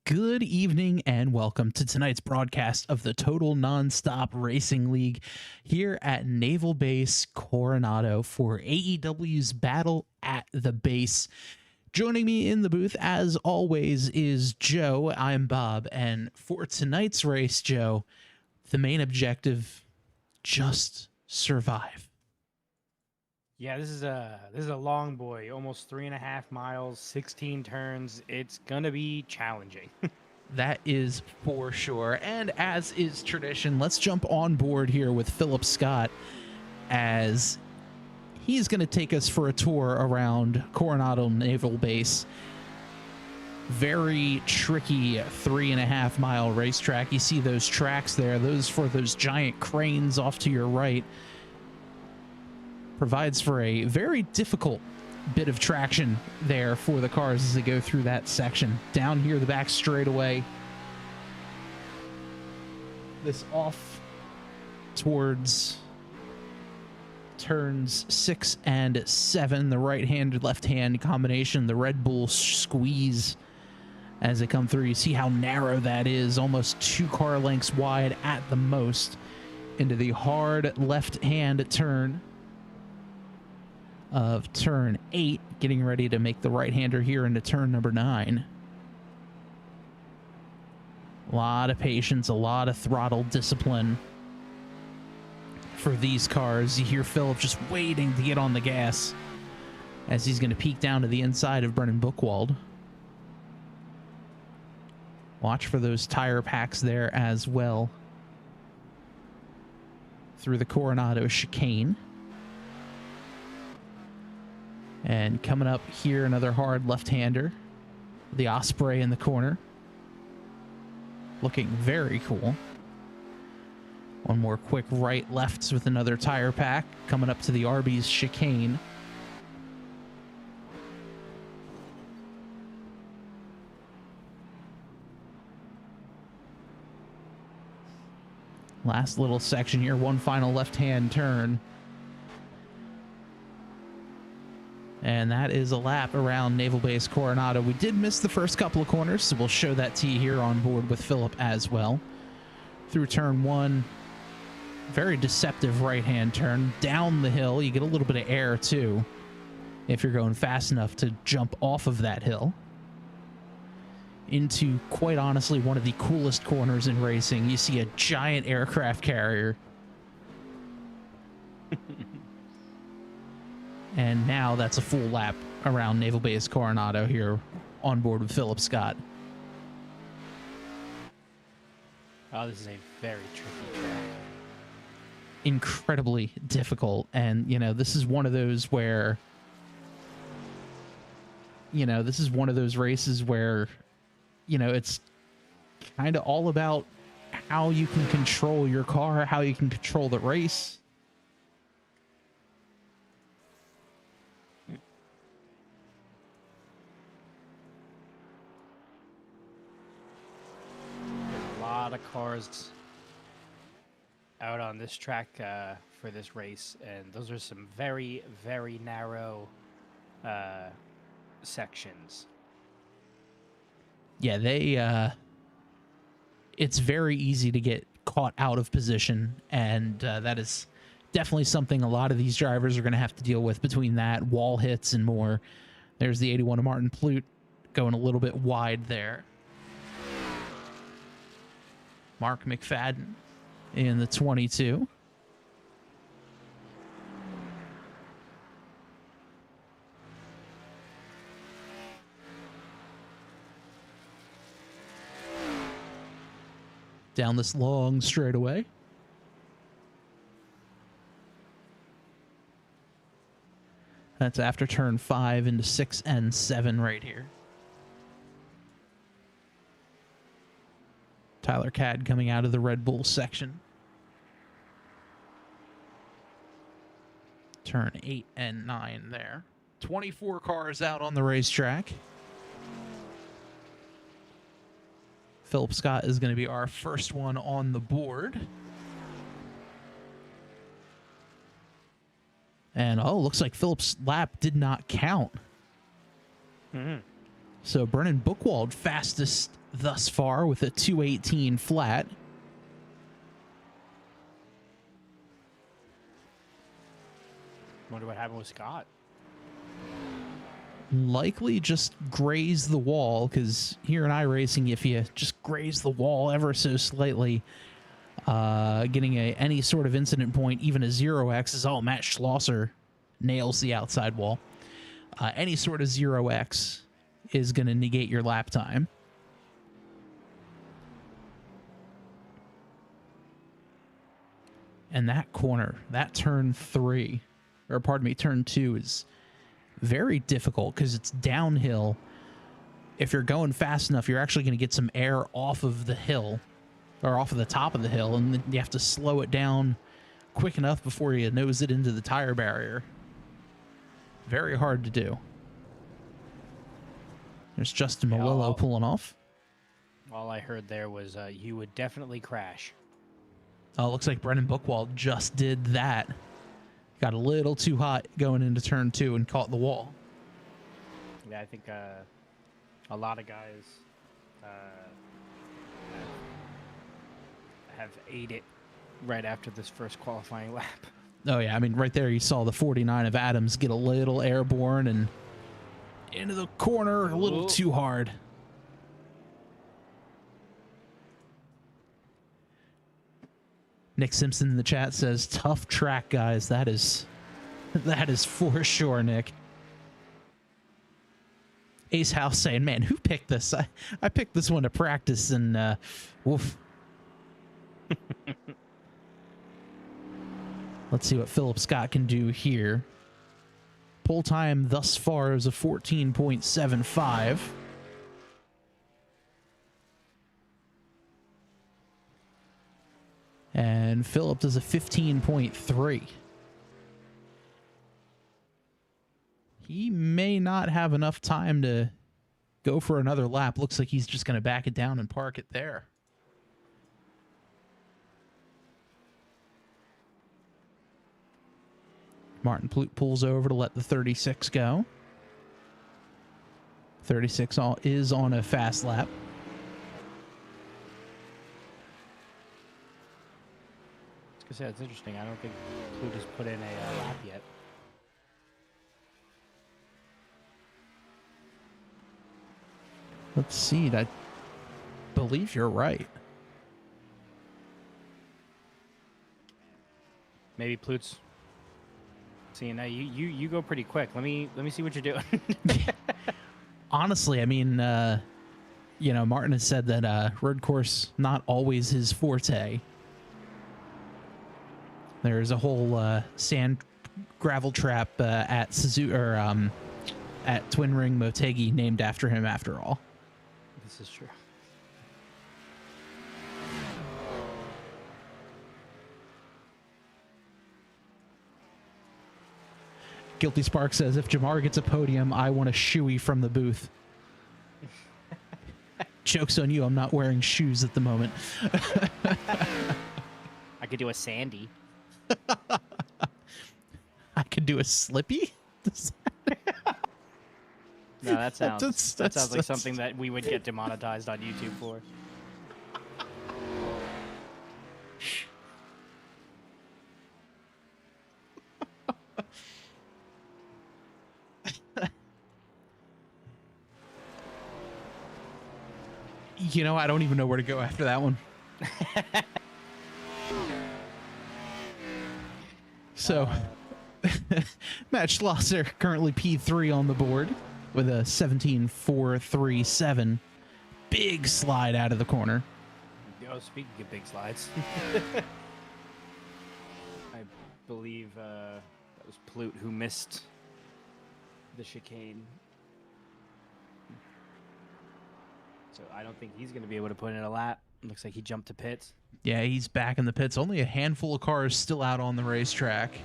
Good evening and welcome to tonight's broadcast of the Total Nonstop Racing League here at Naval Base Coronado for AEW's Battle at the Base. Joining me in the booth, as always, is Joe. I'm Bob, and for tonight's race, Joe, the main objective, just survive. Yeah, this is a long boy, almost 3.5 miles, 16 turns. It's gonna be challenging. That is for sure. And as is tradition, let's jump on board here with Philip Scott as he's going to take us for a tour around Coronado Naval Base. Very tricky 3.5 mile racetrack. You see those tracks there, those for those giant cranes off to your right. Provides for a very difficult bit of traction there for the cars as they go through that section. Down here, the back straightaway. This off towards turns 6 and 7, the right-hand, left-hand combination, the Red Bull squeeze as they come through. You see how narrow that is, almost 2 car lengths wide at the most, into the hard left-hand turn of turn 8, getting ready to make the right-hander here into turn number 9. A lot of patience, a lot of throttle discipline for these cars. You hear Philip just waiting to get on the gas as he's going to peek down to the inside of Brennan Buchwald. Watch for those tire packs there as well through the Coronado chicane. And coming up here, another hard left-hander. The Osprey in the corner. Looking very cool. One more quick right-lefts with another tire pack. Coming up to the Arby's chicane. Last little section here. One final left-hand turn. And that is a lap around Naval Base Coronado. We did miss the first couple of corners, so we'll show that to you here on board with Philip as well. Through turn 1, very deceptive right-hand turn. Down the hill, you get a little bit of air too, if you're going fast enough to jump off of that hill. Into, quite honestly, one of the coolest corners in racing. You see a giant aircraft carrier. And now that's a full lap around Naval Base Coronado here on board with Philip Scott. Oh, this is a very tricky track. Incredibly difficult. And, you know, this is one of those where, this is one of those races where, it's kind of all about how you can control your car, how you can control the race. Of cars out on this track for this race, and those are some very, very narrow sections. Yeah, it's very easy to get caught out of position, and that is definitely something a lot of these drivers are going to have to deal with between that, wall hits, and more. There's the 81 of Martin Plute going a little bit wide there. Mark McFadden in the 22. Down this long straightaway. That's after turn 5 into 6 and 7 right here. Tyler Cadd coming out of the Red Bull section. Turn 8 and 9 there. 24 cars out on the racetrack. Philip Scott is going to be our first one on the board. And, looks like Philip's lap did not count. Mm-hmm. So Brennan Bookwald fastest thus far with a 2:18 flat. Wonder what happened with Scott. Likely just graze the wall, because here in iRacing, if you just graze the wall ever so slightly, getting any sort of incident point, even a 0x, is all Matt Schlosser nails the outside wall. Any sort of 0x is going to negate your lap time. And that corner, that turn 3, or pardon me, turn 2 is very difficult because it's downhill. If you're going fast enough, you're actually going to get some air off of the hill, or off of the top of the hill, and then you have to slow it down quick enough before you nose it into the tire barrier. Very hard to do. There's Justin Malillo pulling off. All I heard there was you would definitely crash. Oh, looks like Brennan Bookwald just did that. Got a little too hot going into turn 2 and caught the wall. Yeah, I think a lot of guys have ate it right after this first qualifying lap. Oh, yeah. I mean, right there, you saw the 49 of Adams get a little airborne and into the corner a little too hard. Nick Simpson in the chat says, tough track, guys. That is for sure, Nick. Ace House saying, man, who picked this? I picked this one to practice, and woof. Let's see what Philip Scott can do here. Pole time thus far is a 14.75. And Philip does a 15.3. He may not have enough time to go for another lap. Looks like he's just going to back it down and park it there. Martin pulls over to let the 36 go. 36 is on a fast lap. I was gonna say, it's interesting. I don't think Clute has put in a lap yet. Let's see. I believe you're right. Maybe Plute's seeing that you go pretty quick. Let me see what you're doing. Honestly, I mean, you know, Martin has said that road course not always his forte. There's a whole sand gravel trap at at Twin Ring Motegi named after him, after all. This is true. Guilty Spark says, if Jamar gets a podium, I want a shoey from the booth. Joke's on you, I'm not wearing shoes at the moment. I could do a Sandy. I could do a Slippy? No, that sounds like something that we would get demonetized on YouTube for. You know, I don't even know where to go after that one. So, Matt Schlosser currently P3 on the board with a 17.437. Big slide out of the corner. Oh, speaking of big slides. I believe that was Plute who missed the chicane. So I don't think he's going to be able to put in a lap. Looks like he jumped to pits. Yeah, he's back in the pits. Only a handful of cars still out on the racetrack.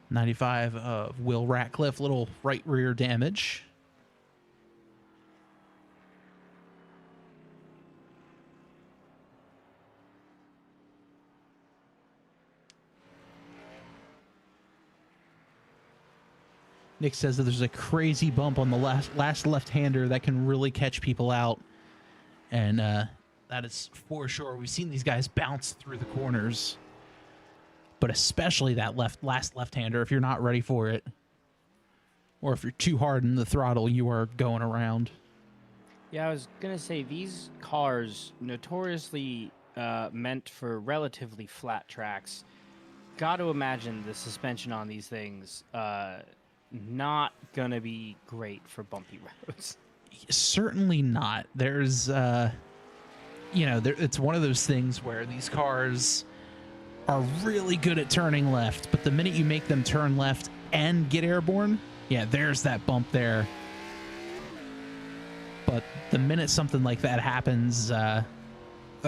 95 of Will Ratcliffe, little right rear damage. Nick says that there's a crazy bump on the last left-hander that can really catch people out. And that is for sure. We've seen these guys bounce through the corners. But especially that last left-hander, if you're not ready for it. Or if you're too hard in the throttle, you are going around. Yeah, I was going to say, these cars, notoriously meant for relatively flat tracks, got to imagine the suspension on these things not going to be great for bumpy roads. Certainly not. There's, it's one of those things where these cars are really good at turning left, but the minute you make them turn left and get airborne, yeah, there's that bump there. But the minute something like that happens, the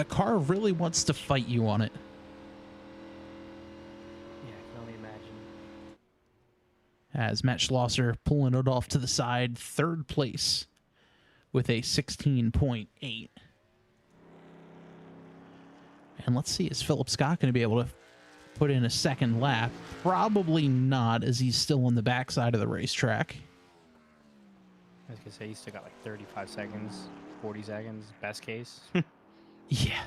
car really wants to fight you on it. Yeah, I can only imagine. As Matt Schlosser pulling it off to the side, third place with a 16.8. And let's see, is Philip Scott going to be able to put in a second lap? Probably not, as he's still on the backside of the racetrack. I was going to say, he's still got like 35 seconds, 40 seconds, best case. Yeah.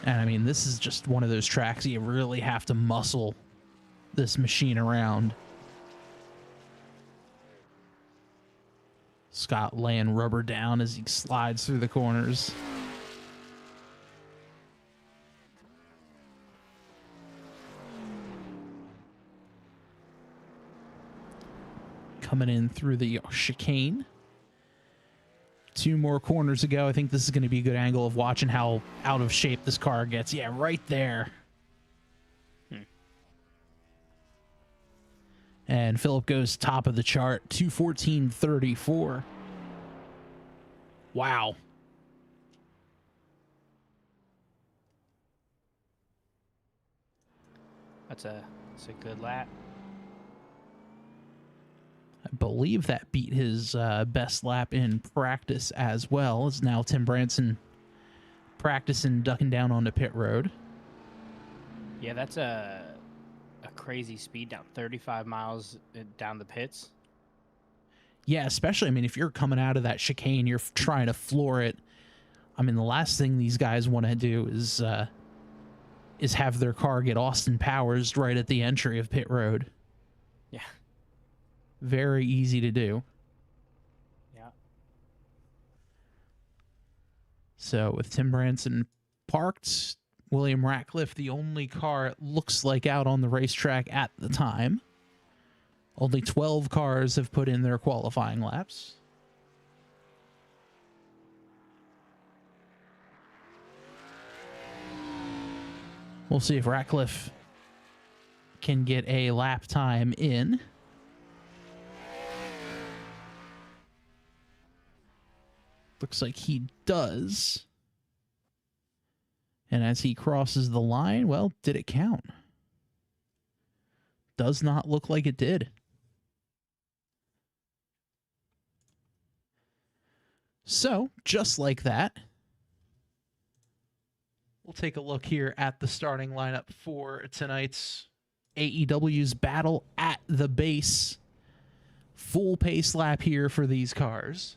And I mean, this is just one of those tracks you really have to muscle this machine around. Scott laying rubber down as he slides through the corners. Coming in through the chicane. 2 more corners ago. I think this is going to be a good angle of watching how out of shape this car gets. Yeah, right there. And Philip goes top of the chart, 2:14.34. Wow. That's a good lap. I believe that beat his best lap in practice as well. As now Tim Branson practicing ducking down onto pit road. Yeah, that's a crazy speed down 35 miles down the pits. Yeah, especially, I mean, if you're coming out of that chicane, you're trying to floor it. I mean, the last thing these guys want to do is have their car get Austin Powers right at the entry of pit road. Yeah. Very easy to do. Yeah. So with Tim Branson parked, William Ratcliffe, the only car it looks like out on the racetrack at the time. Only 12 cars have put in their qualifying laps. We'll see if Ratcliffe can get a lap time in. Looks like he does. And as he crosses the line, well, did it count? Does not look like it did. So, just like that, we'll take a look here at the starting lineup for tonight's AEW's Battle at the Base. Full pace lap here for these cars.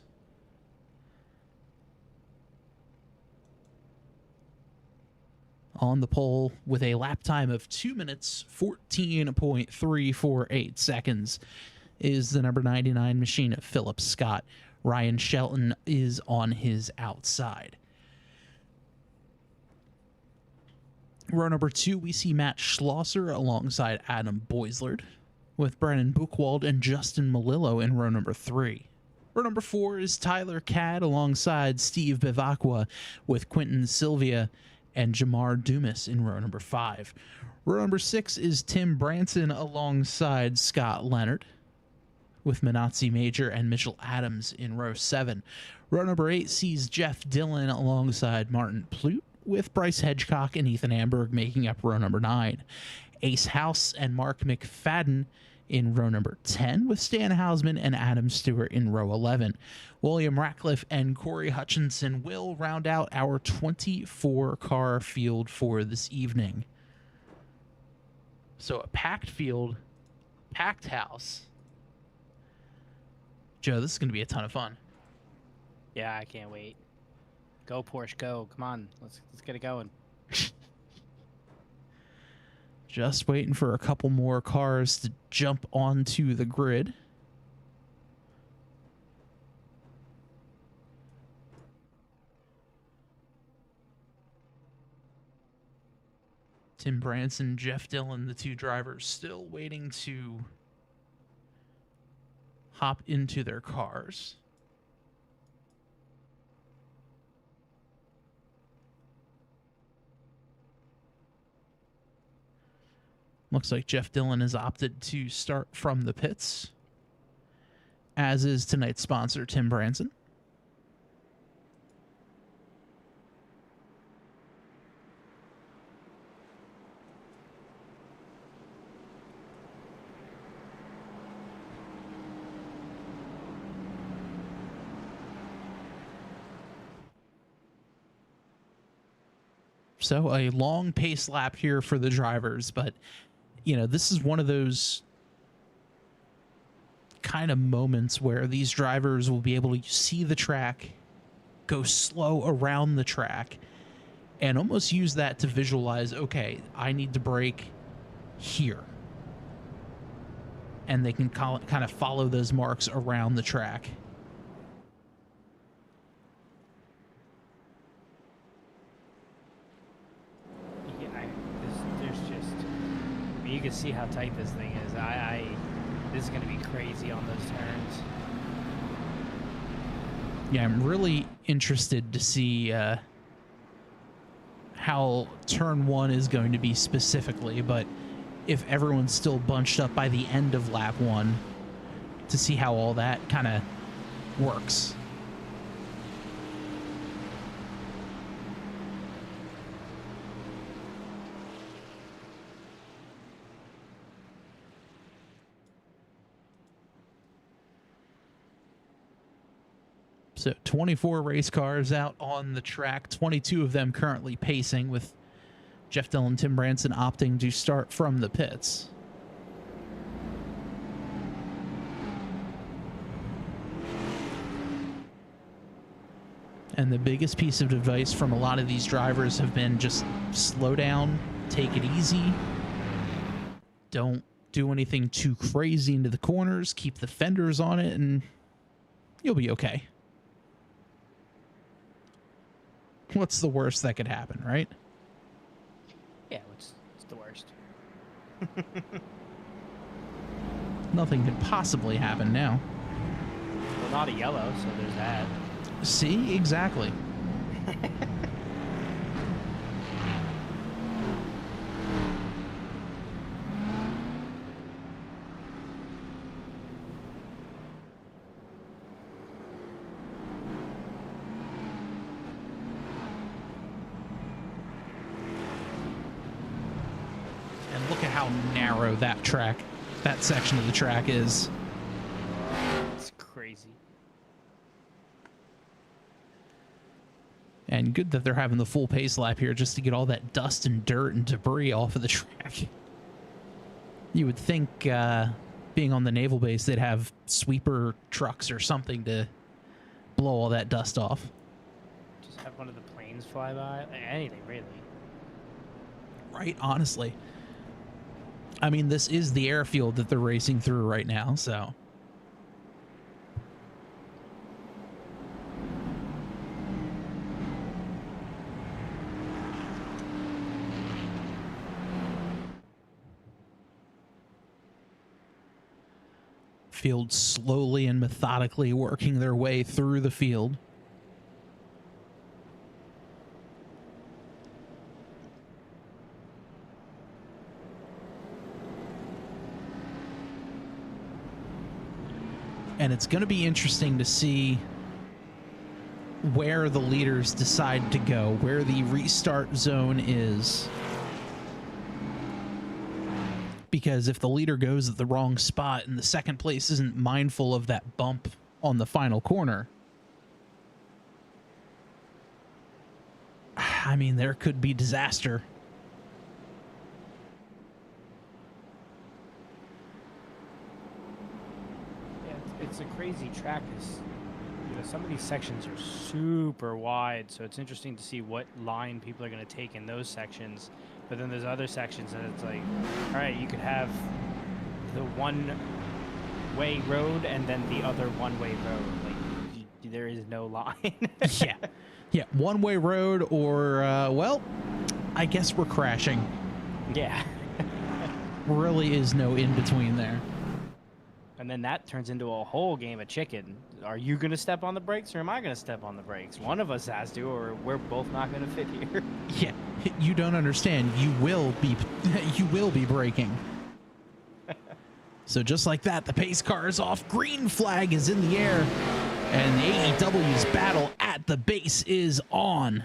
On the pole with a lap time of 2 minutes, 14.348 seconds is the number 99 machine of Philip Scott. Ryan Shelton is on his outside. Row number 2, we see Matt Schlosser alongside Adam Boislard, with Brennan Buchwald and Justin Malillo in row number 3. Row number 4 is Tyler Cadd alongside Steve Bevacqua, with Quentin Sylvia and Jamar Dumas in row number 5. Row number 6 is Tim Branson alongside Scott Leonard, with Manatzi Major and Mitchell Adams in row 7. Row number 8 sees Jeff Dillon alongside Martin Plute, with Bryce Hedgecock and Ethan Amberg making up row number 9. Ace House and Mark McFadden in row number 10, with Stan Hausman and Adam Stewart in row 11. William Ratcliffe and Corey Hutchinson will round out our 24-car field for this evening. So a packed field, packed house. Joe, this is going to be a ton of fun. Yeah, I can't wait. Go Porsche, go! Come on, let's get it going. Just waiting for a couple more cars to jump onto the grid. Tim Branson, Jeff Dillon, the two drivers, still waiting to hop into their cars. Looks like Jeff Dillon has opted to start from the pits, as is tonight's sponsor, Tim Branson. So a long pace lap here for the drivers, but you know, this is one of those kind of moments where these drivers will be able to see the track, go slow around the track, and almost use that to visualize, okay, I need to brake here. And they can kind of follow those marks around the track. You can see how tight this thing is. This is going to be crazy on those turns. Yeah, I'm really interested to see how turn 1 is going to be specifically, but if everyone's still bunched up by the end of lap 1, to see how all that kind of works. So 24 race cars out on the track, 22 of them currently pacing, with Jeff Dillon, Tim Branson opting to start from the pits. And the biggest piece of advice from a lot of these drivers have been just slow down, take it easy, don't do anything too crazy into the corners, keep the fenders on it, and you'll be okay. What's the worst that could happen, right? Yeah, what's the worst? Nothing could possibly happen now. Well, not a yellow, so there's that. See? Exactly. And look at how narrow that section of the track is. It's crazy. And good that they're having the full pace lap here just to get all that dust and dirt and debris off of the track. You would think being on the naval base, they'd have sweeper trucks or something to blow all that dust off. Just have one of the planes fly by. Anything, really. Right, honestly. I mean, this is the airfield that they're racing through right now, so... Field slowly and methodically working their way through the field. And it's going to be interesting to see where the leaders decide to go, where the restart zone is. because if the leader goes at the wrong spot and the second place isn't mindful of that bump on the final corner, I mean, there could be disaster. Yeah, it's a crazy track. Some of these sections are super wide, so it's interesting to see what line people are going to take in those sections. But then there's other sections that it's like, all right, you could have the one-way road and then the other one-way road. Like, there is no line. Yeah, one-way road or, well, I guess we're crashing. Yeah. Really is no in-between there. And then that turns into a whole game of chicken. Are you going to step on the brakes or am I going to step on the brakes? One of us has to, or we're both not going to fit here. Yeah, you don't understand. You will be braking. So just like that, the pace car is off. Green flag is in the air. And the AEW's battle at the base is on.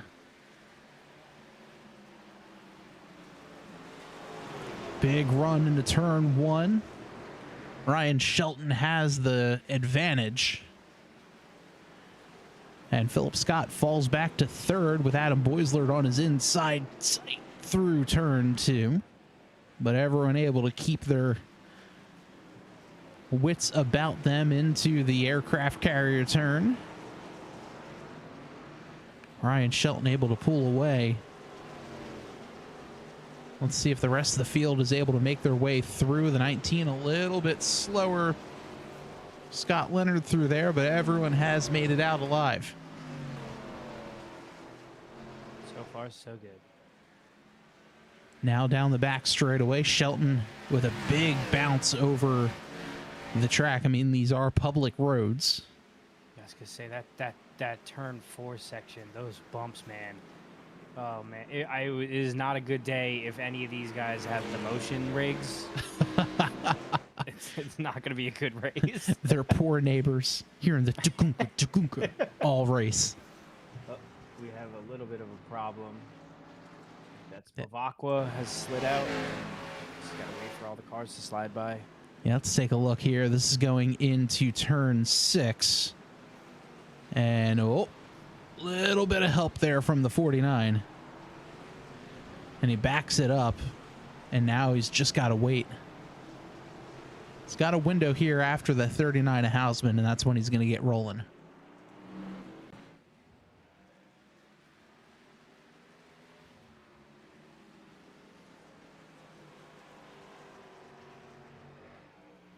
Big run into turn one. Ryan Shelton has the advantage. And Philip Scott falls back to third with Adam Boislert on his inside sight through turn two. But everyone able to keep their wits about them into the aircraft carrier turn. Ryan Shelton able to pull away. Let's see if the rest of the field is able to make their way through. The 19 a little bit slower. Scott Leonard through there, but everyone has made it out alive. So far, so good. Now down the back straightaway, Shelton with a big bounce over the track. I mean, these are public roads. I was gonna say that turn 4 section, those bumps, man. Oh man, it is not a good day if any of these guys have the motion rigs. it's not going to be a good race. They're poor neighbors here in the Tukunka all race. Oh, we have a little bit of a problem. That's Bavacqua has slid out. Just got to wait for all the cars to slide by. Yeah, let's take a look here. This is going into turn 6. And, little bit of help there from the 49. And he backs it up. And now he's just got to wait. He's got a window here after the 39 of Hausman, and that's when he's going to get rolling.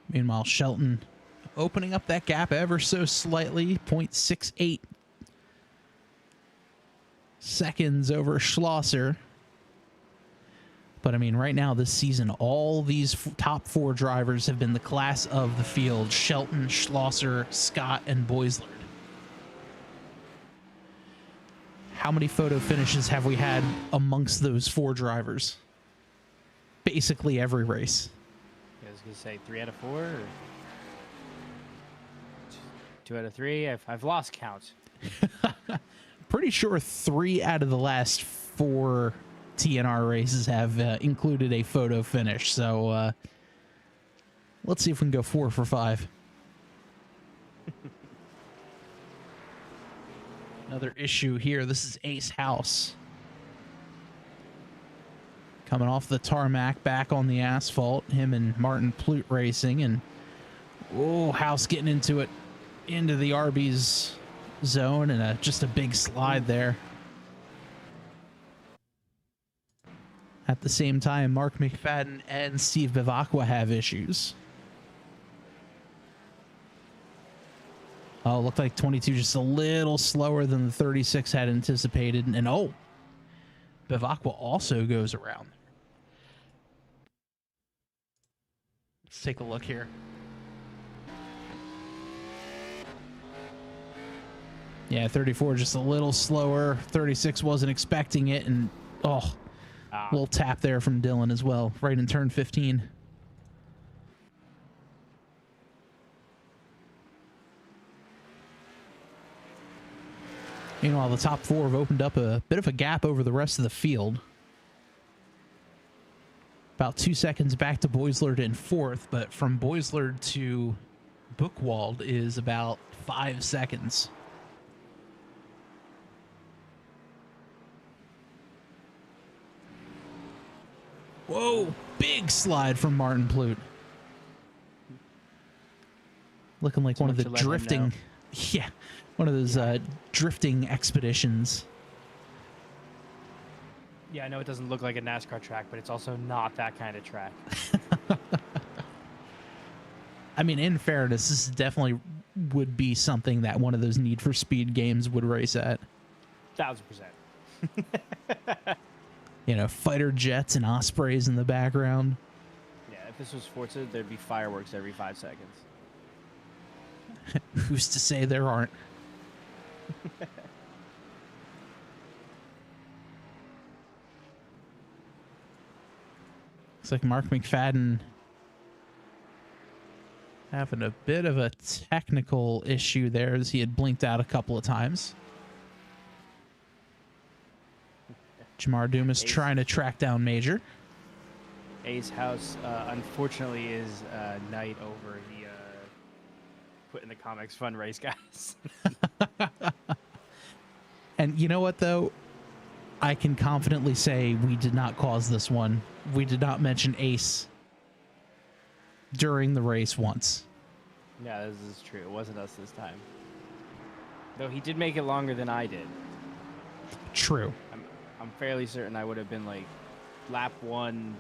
Meanwhile, Shelton opening up that gap ever so slightly, 0.68 seconds over Schlosser. But I mean, right now this season, all these top 4 drivers have been the class of the field: Shelton, Schlosser, Scott, and Boislard. How many photo finishes have we had amongst those 4 drivers? Basically every race. I was going to say 3 out of 4 or 2 out of 3. I've lost count. Pretty sure 3 out of the last 4 TNR races have included a photo finish. So let's see if we can go 4 for 5. Another issue here. This is Ace House. Coming off the tarmac, back on the asphalt. Him and Martin Plute racing. And, House getting into it, into the Arby's zone, and just a big slide there. At the same time, Mark McFadden and Steve Bavacqua have issues. Oh, looked like 22 just a little slower than the 36 had anticipated. And Bavacqua also goes around. Let's take a look here. Yeah, 34 just a little slower. 36 wasn't expecting it, and a little tap there from Dylan as well, right in turn 15. Meanwhile, the top 4 have opened up a bit of a gap over the rest of the field. About 2 seconds back to Boislard in fourth, but from Boislard to Bookwald is about 5 seconds. Whoa, big slide from Martin Plute. Looking like one of the drifting, yeah, one of those drifting expeditions. Yeah, I know it doesn't look like a NASCAR track, but it's also not that kind of track. I mean, in fairness, this definitely would be something that one of those Need for Speed games would race at. 1000%. You know, fighter jets and Ospreys in the background. Yeah, if this was Forza, there'd be fireworks every 5 seconds. Who's to say there aren't? Looks like Mark McFadden having a bit of a technical issue there as he had blinked out a couple of times. Jamar Dumas trying to track down Major. Ace House, unfortunately, is night over the Put in the Comics Fun Race guys. And you know what, though? I can confidently say we did not cause this one. We did not mention Ace during the race once. Yeah, this is true. It wasn't us this time. Though he did make it longer than I did. True. I'm fairly certain I would have been like lap 1,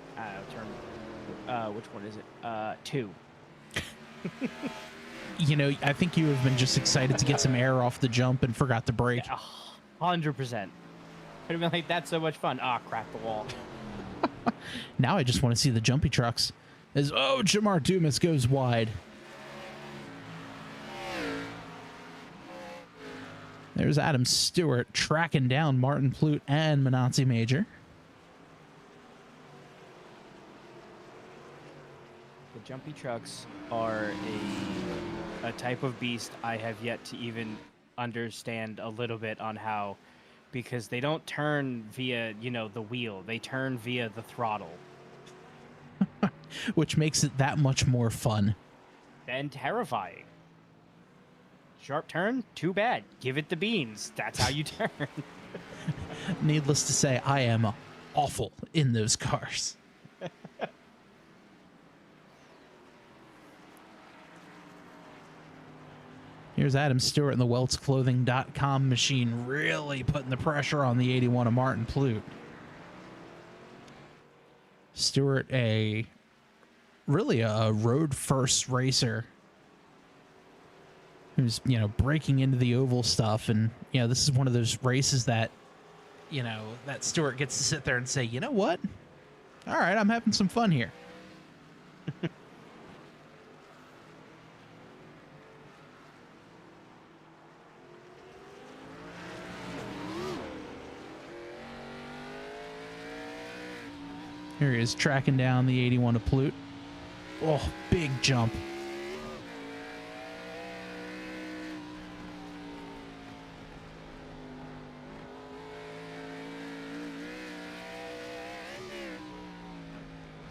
which one is it? 2. You know, I think you have been just excited to get some air off the jump and forgot to brake. Yeah, 100%. I'd have been like, that's so much fun. Crack the wall. Now I just want to see the jumpy trucks. Jamar Dumas goes wide. There's Adam Stewart tracking down Martin Plute and Mananzi Major. The jumpy trucks are a type of beast I have yet to even understand a little bit on how, because they don't turn via, the wheel. They turn via the throttle. Which makes it that much more fun. And terrifying. Sharp turn? Too bad. Give it the beans. That's how you turn. Needless to say, I am awful in those cars. Here's Adam Stewart in the WeltsClothing.com machine, really putting the pressure on the 81 of Martin Plute. Stewart, really a road first racer who's, breaking into the oval stuff. And, this is one of those races that, that Stewart gets to sit there and say, you know what? All right, I'm having some fun here. Here he is tracking down the 81 of Plute. Oh, big jump.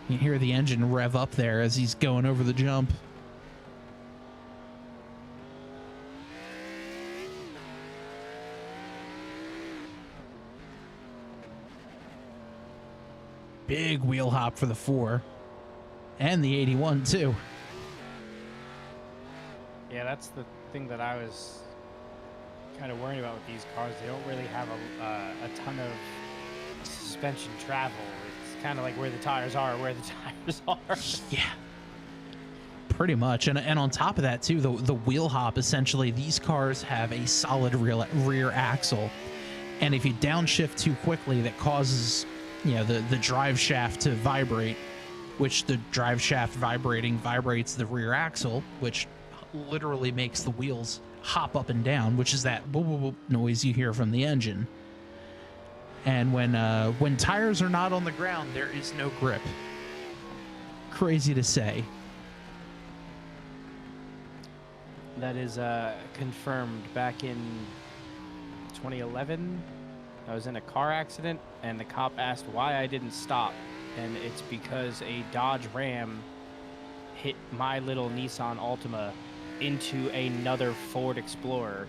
You hear the engine rev up there as he's going over the jump. Big wheel hop for the 4 and the 81 too. Yeah, that's the thing that I was kind of worried about with these cars. They don't really have a ton of suspension travel. It's kind of like where the tires are, where the tires are. Yeah, pretty much. And on top of that too, the wheel hop, essentially these cars have a solid rear axle, and if you downshift too quickly, that causes the drive shaft to vibrate, which the drive shaft vibrates the rear axle, which literally makes the wheels hop up and down, which is that boop, boop, boop noise you hear from the engine. And when tires are not on the ground, there is no grip. Crazy to say. That is confirmed back in 2011. I was in a car accident, and the cop asked why I didn't stop, and it's because a Dodge Ram hit my little Nissan Altima into another Ford Explorer.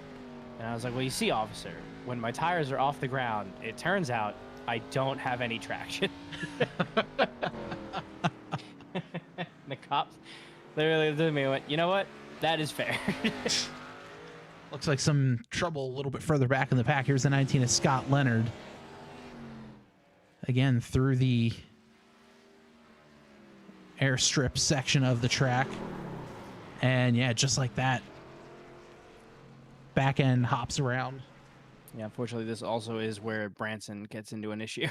And I was like, well, you see, officer, when my tires are off the ground, it turns out I don't have any traction. The cops literally looked at me and went, you know what? That is fair. Looks like some trouble a little bit further back in the pack. Here's the 19 of Scott Leonard. Again, through the airstrip section of the track. And yeah, just like that, back end hops around. Yeah, unfortunately, this also is where Branson gets into an issue.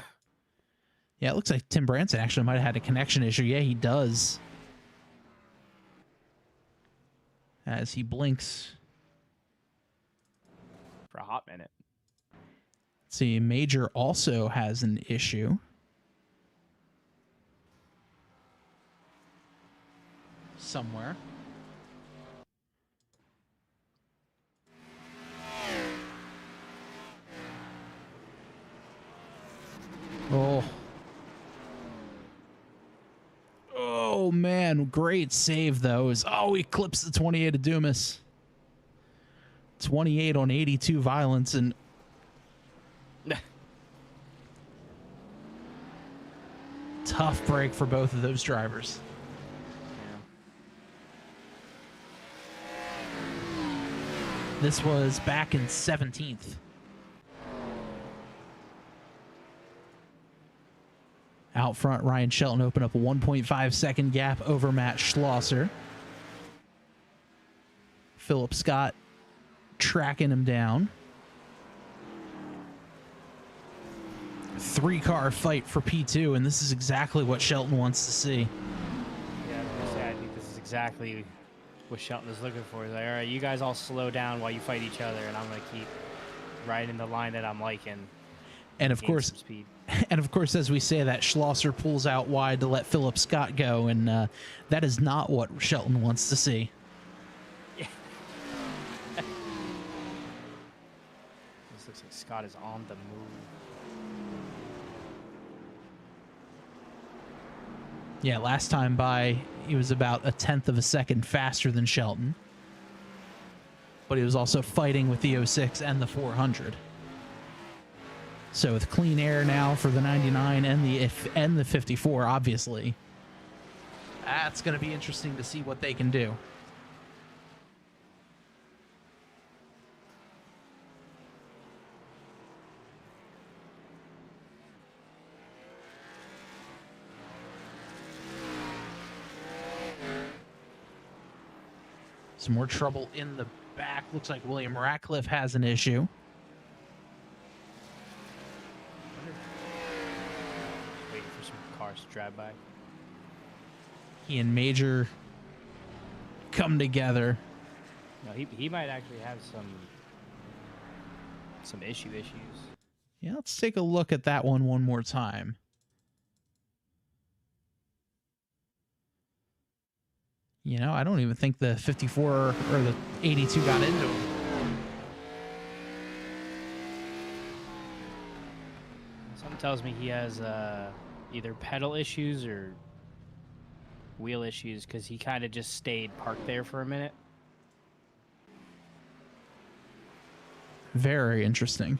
Yeah, it looks like Tim Branson actually might have had a connection issue. Yeah, he does. As he blinks. For a hot minute. Let's see, Major also has an issue. Somewhere. Oh. Oh, man. Great save, though. Oh, he clips the 28 of Dumas. 28 on 82 violence. And tough break for both of those drivers. Yeah. This was back in 17th. Out front, Ryan Shelton opened up a 1.5 second gap over Matt Schlosser. Philip Scott tracking him down. 3-car fight for P2, and this is exactly what Shelton wants to see. Yeah, I was gonna say, I think this is exactly what Shelton is looking for. He's like, all right, you guys all slow down while you fight each other, and I'm going to keep riding the line that I'm liking. And of course, speed. And of course, as we say that, Schlosser pulls out wide to let Philip Scott go, and that is not what Shelton wants to see. Yeah. This looks like Scott is on the move. Yeah, last time by, he was about 1/10 of a second faster than Shelton. But he was also fighting with the 06 and the 400. So with clean air now for the 99 and the 54, obviously, that's going to be interesting to see what they can do. Some more trouble in the back. Looks like William Ratcliffe has an issue. Waiting for some cars to drive by. He and Major come together. No, he might actually have some issues. Yeah, let's take a look at that one more time. You know, I don't even think the 54 or the 82 got into him. Something tells me he has either pedal issues or wheel issues, because he kind of just stayed parked there for a minute. Very interesting.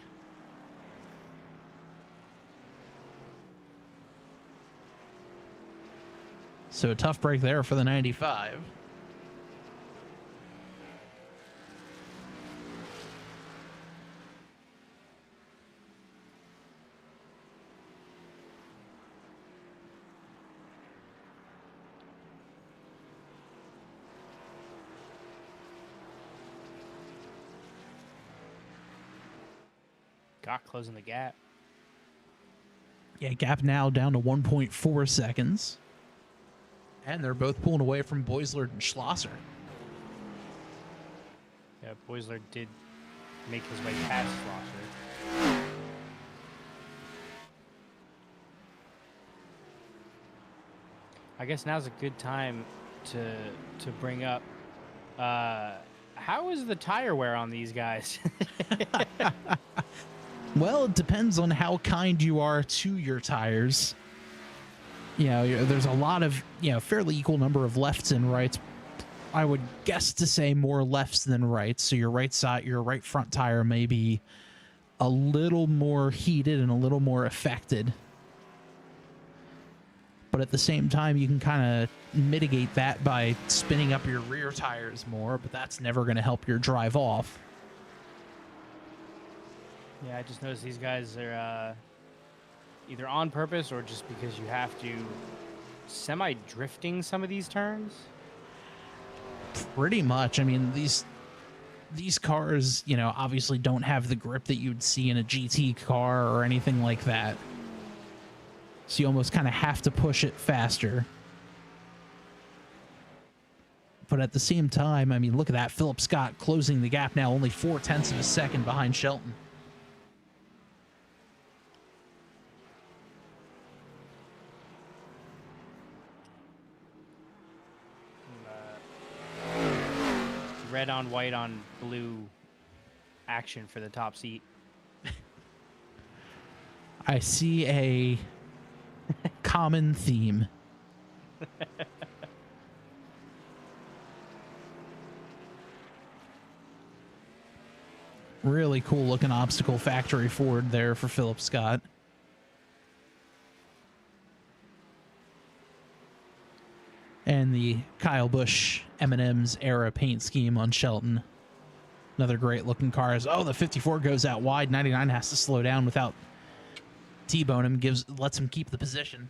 So a tough break there for the 95. Got closing the gap. Yeah, gap now down to 1.4 seconds. And they're both pulling away from Boisler and Schlosser. Yeah, Boisler did make his way past Schlosser. I guess now's a good time to bring up how is the tire wear on these guys? Well, it depends on how kind you are to your tires. there's a lot of, fairly equal number of lefts and rights. I would guess to say more lefts than rights. So your right front tire may be a little more heated and a little more affected. But at the same time, you can kind of mitigate that by spinning up your rear tires more, but that's never going to help your drive off. Yeah, I just noticed these guys are either on purpose or just because you have to semi-drifting some of these turns. Pretty much. I mean, these cars, obviously don't have the grip that you'd see in a GT car or anything like that. So you almost kind of have to push it faster. But at the same time, I mean, look at that. Philip Scott closing the gap now, only 0.4 of a second behind Shelton. Red on white on blue action for the top seat. I see a common theme. Really cool looking obstacle factory Ford there for Philip Scott. And the Kyle Busch M&M's era paint scheme on Shelton. Another great looking car. The 54 goes out wide. 99 has to slow down without T-bone him, lets him keep the position.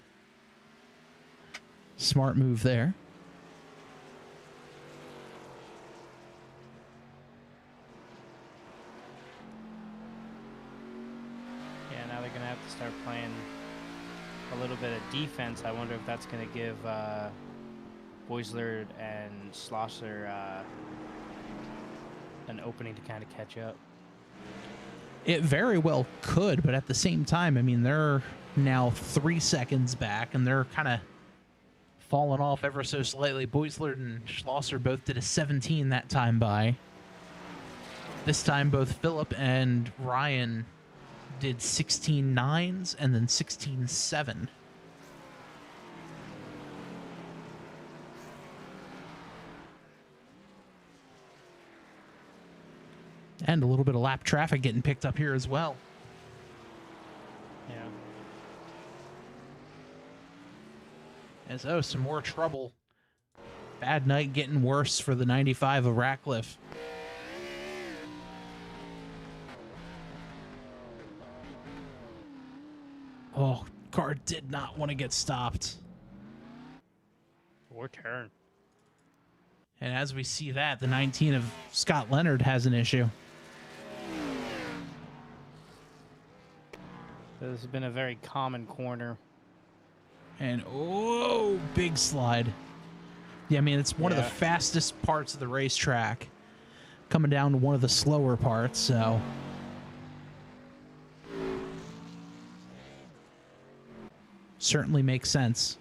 Smart move there. Yeah, now they're going to have to start playing a little bit of defense. I wonder if that's going to give Boisler and Schlosser an opening to kind of catch up. It very well could, but at the same time, I mean, they're now 3 seconds back, and they're kind of falling off ever so slightly. Boisler and Schlosser both did a 17 that time by. This time, both Philip and Ryan did 16.9s and then 16.7. And a little bit of lap traffic getting picked up here as well. Yeah. As some more trouble. Bad night getting worse for the 95 of Ratcliffe. Oh, car did not want to get stopped. Or turn. And as we see that, the 19 of Scott Leonard has an issue. This has been a very common corner. And, big slide. Yeah, I mean, it's one of the fastest parts of the racetrack. Coming down to one of the slower parts, so... certainly makes sense.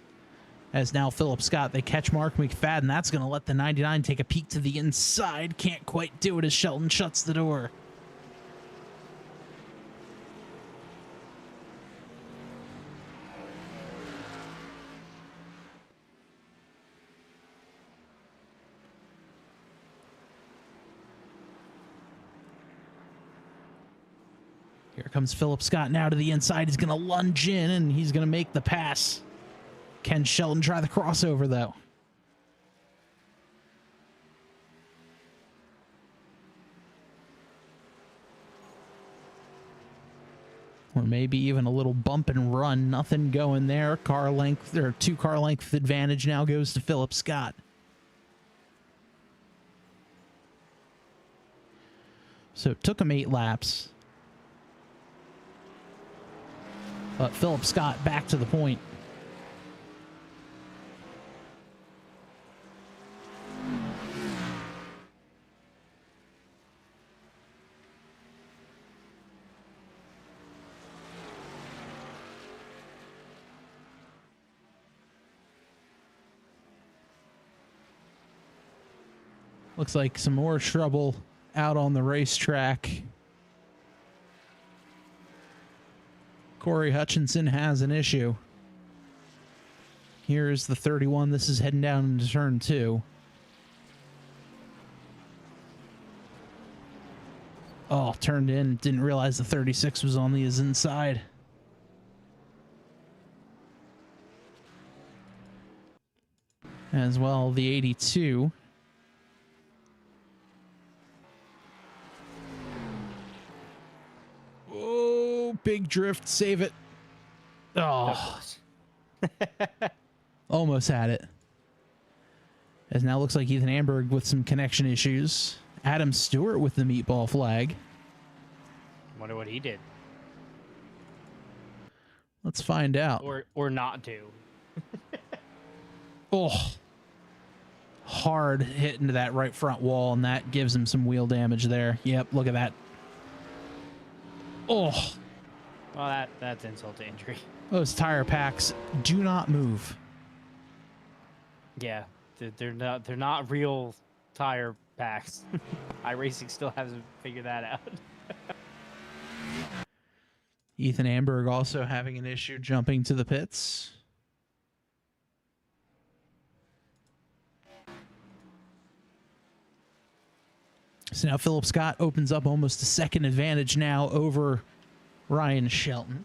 As now Philip Scott, they catch Mark McFadden. That's going to let the 99 take a peek to the inside. Can't quite do it as Shelton shuts the door. Here comes Philip Scott now to the inside. He's going to lunge in, and he's going to make the pass. Can Shelton try the crossover, though? Or maybe even a little bump and run. Nothing going there. Car length, or 2 car length advantage now goes to Philip Scott. So it took him 8 laps. But Philip Scott back to the point. Looks like some more trouble out on the racetrack. Corey Hutchinson has an issue. Here's the 31. This is heading down into turn 2. Oh, turned in. Didn't realize the 36 was on the inside. As well, the 82. Oh, big drift. Save it. Oh, almost had it. As now looks like Ethan Amberg with some connection issues. Adam Stewart with the meatball flag. Wonder what he did. Let's find out. Or not do. Oh, hard hit into that right front wall, and that gives him some wheel damage there. Yep, look at that. Oh. Well, that's insult to injury. Those tire packs do not move. Yeah, they're not real tire packs. iRacing still hasn't figured that out. Ethan Amberg also having an issue jumping to the pits. So now Philip Scott opens up almost a second advantage now over Ryan Shelton.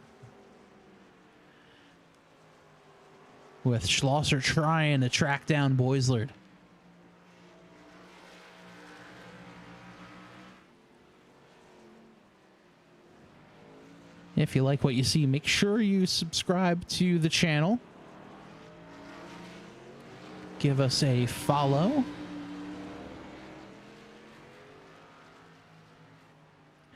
With Schlosser trying to track down Boislard. If you like what you see, make sure you subscribe to the channel. Give us a follow.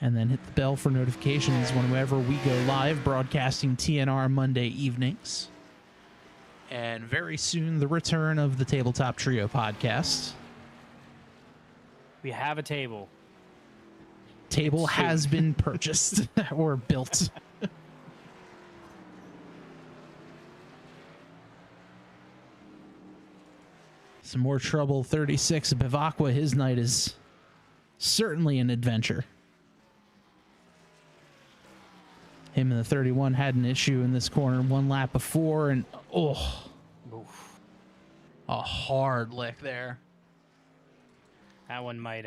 And then hit the bell for notifications whenever we go live, broadcasting TNR Monday evenings. And very soon, the return of the Tabletop Trio podcast. We have a table. Table has been purchased or built. Some more trouble. 36 Bivacqua. His night is certainly an adventure. Him and the 31 had an issue in this corner one lap before, and oh, oof. A hard lick there. That one might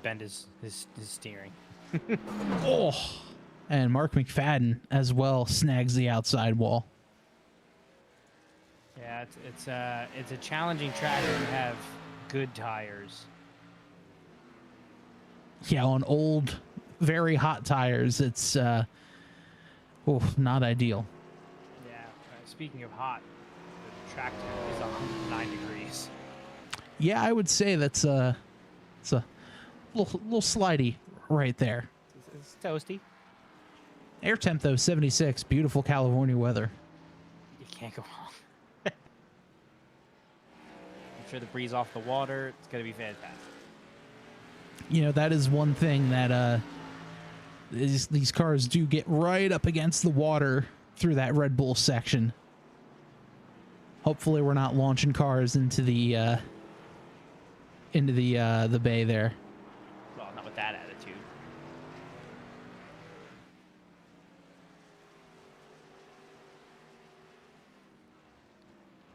bend his steering. Oh, and Mark McFadden as well snags the outside wall. Yeah, it's a challenging track when you have good tires. Yeah, on old, very hot tires, it's not ideal. Yeah. Speaking of hot, the track is 109 degrees. Yeah, I would say it's a little slidey right there. It's toasty. Air temp though 76, beautiful California weather. You can't go wrong. I'm sure the breeze off the water, it's gonna be fantastic. You know, that is one thing that these cars do get right up against the water through that Red Bull section. Hopefully we're not launching cars into the bay there. Well, not with that attitude.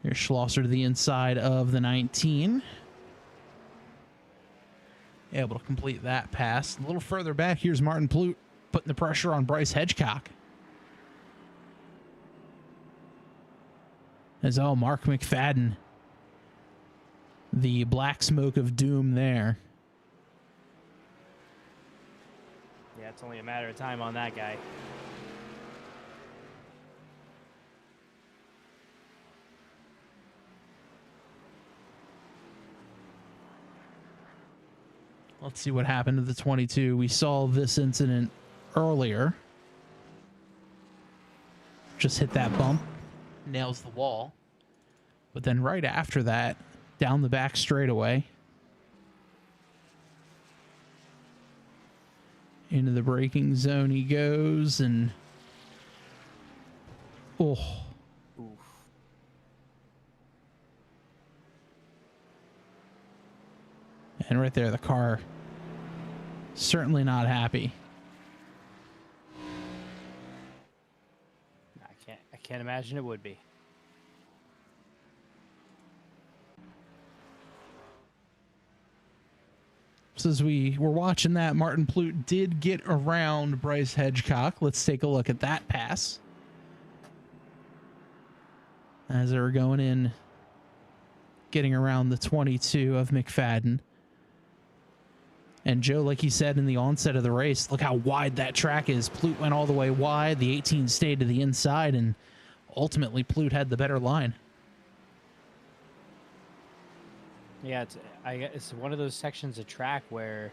Here's Schlosser to the inside of the 19. Able to complete that pass. A little further back, here's Martin Plute putting the pressure on Bryce Hedgecock. As Mark McFadden, the black smoke of doom there. Yeah, it's only a matter of time on that guy. Let's see what happened to the 22. We saw this incident earlier. Just hit that bump, nails the wall. But then right after that, down the back straightaway, into the braking zone he goes, and oof. And right there, the car certainly not happy. I can't imagine it would be. So as we were watching that, Martin Plute did get around Bryce Hedgecock. Let's take a look at that pass. As they were going in, getting around the 22 of McFadden. And Joe, like he said in the onset of the race, look how wide that track is. Plute went all the way wide. The 18 stayed to the inside, and ultimately Plute had the better line. Yeah, it's one of those sections of track where,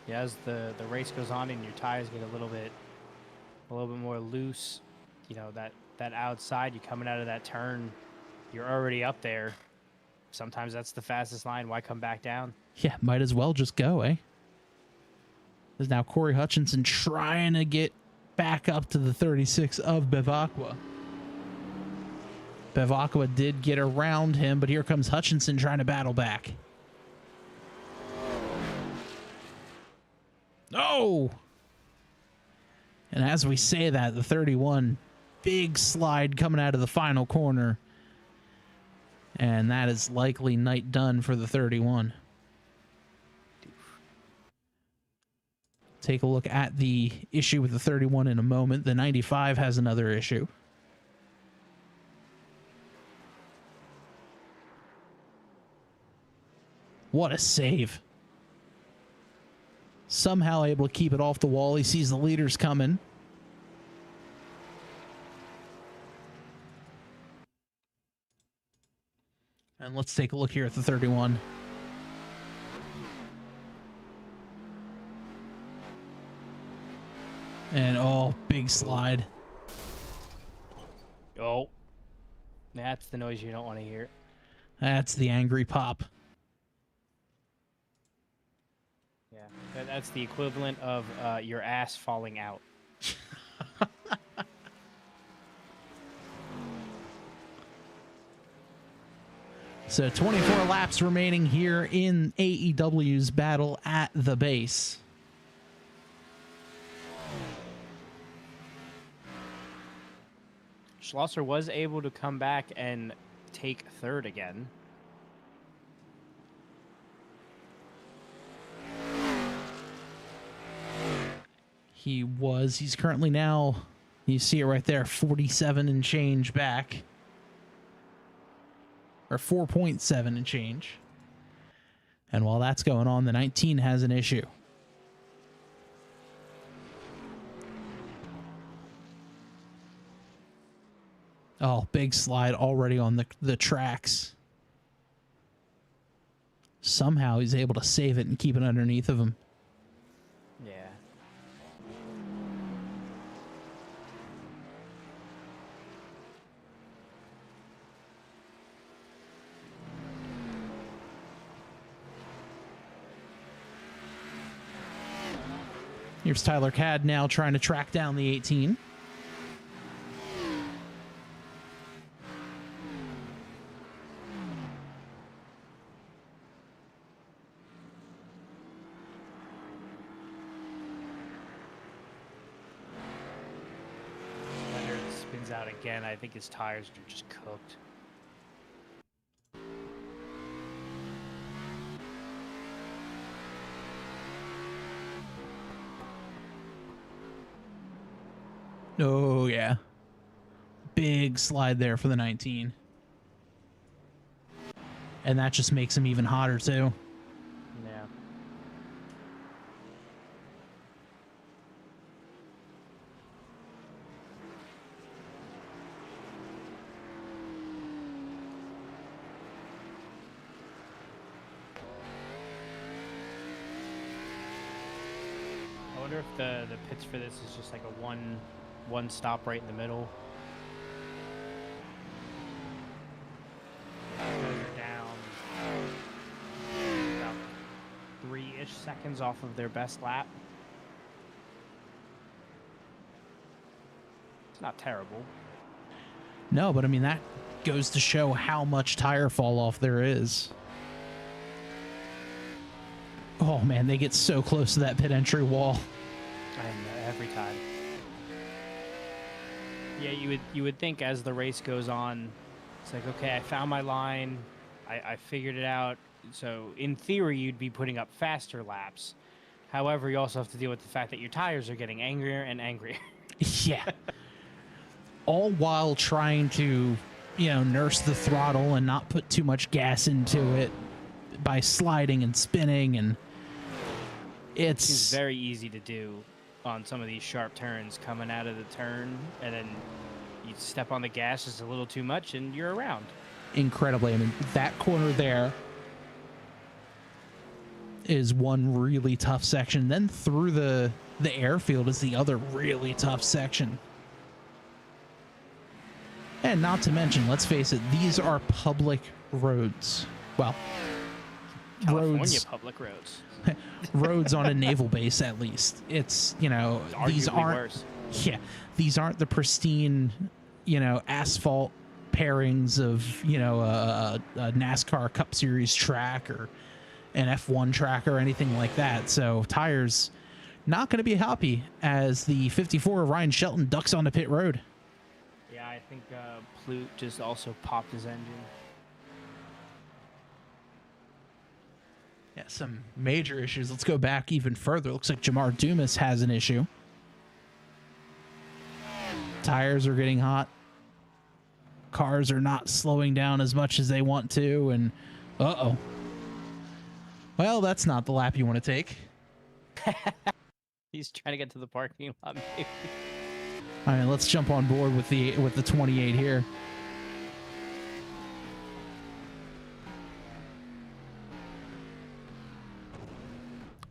yeah, as the race goes on and your tires get a little bit more loose, you know, that outside, you're coming out of that turn, you're already up there. Sometimes that's the fastest line. Why come back down? Yeah, might as well just go, eh? There's now Corey Hutchinson trying to get back up to the 36 of Bevacqua. Bevacqua did get around him, but here comes Hutchinson trying to battle back. Oh! And as we say that, the 31, big slide coming out of the final corner. And that is likely night done for the 31. Take a look at the issue with the 31 in a moment. The 95 has another issue. What a save. Somehow able to keep it off the wall. He sees the leaders coming. And let's take a look here at the 31. And oh, big slide. Oh, that's the noise you don't want to hear. That's the angry pop. Yeah, that's the equivalent of your ass falling out. So 24 laps remaining here in AEW's battle at the base. Schlosser was able to come back and take third again. He was. He's currently now, you see it right there, 47 and change back. Or 4.7 and change. And while that's going on, the 19 has an issue. Oh, big slide already on the tracks. Somehow he's able to save it and keep it underneath of him. Yeah. Here's Tyler Cadd now trying to track down the 18. Leonard spins out again. I think his tires are just cooked. Oh, yeah. Big slide there for the 19. And that just makes him even hotter, too. Yeah. I wonder if the pits for this is just like a one stop right in the middle. Those are down about 3-ish seconds off of their best lap. It's not terrible. No, but I mean, that goes to show how much tire fall off there is. Oh, man, they get so close to that pit entry wall. And every time. Yeah, you would think as the race goes on, it's like, okay, I found my line, I figured it out. So in theory, you'd be putting up faster laps. However, you also have to deal with the fact that your tires are getting angrier and angrier. Yeah. All while trying to, nurse the throttle and not put too much gas into it by sliding and spinning, and It's very easy to do on some of these sharp turns coming out of the turn, and then you step on the gas just a little too much and you're around. incredibly. I mean, that corner there is one really tough section. Then through the airfield is the other really tough section. And not to mention, let's face it, these are public roads. Well, California public roads. Roads on a naval base, at least. It's, these aren't worse. Yeah, these aren't the pristine, asphalt pairings of, a NASCAR Cup Series track or an F1 track or anything like that. So tires not going to be happy as the 54 of Ryan Shelton ducks onto pit road. Yeah, I think Plute just also popped his engine. Yeah, some major issues. Let's go back even further. Looks like Jamar Dumas has an issue. Tires are getting hot. Cars are not slowing down as much as they want to, and uh-oh. Well, that's not the lap you want to take. He's trying to get to the parking lot, maybe. All right, let's jump on board with the 28 here.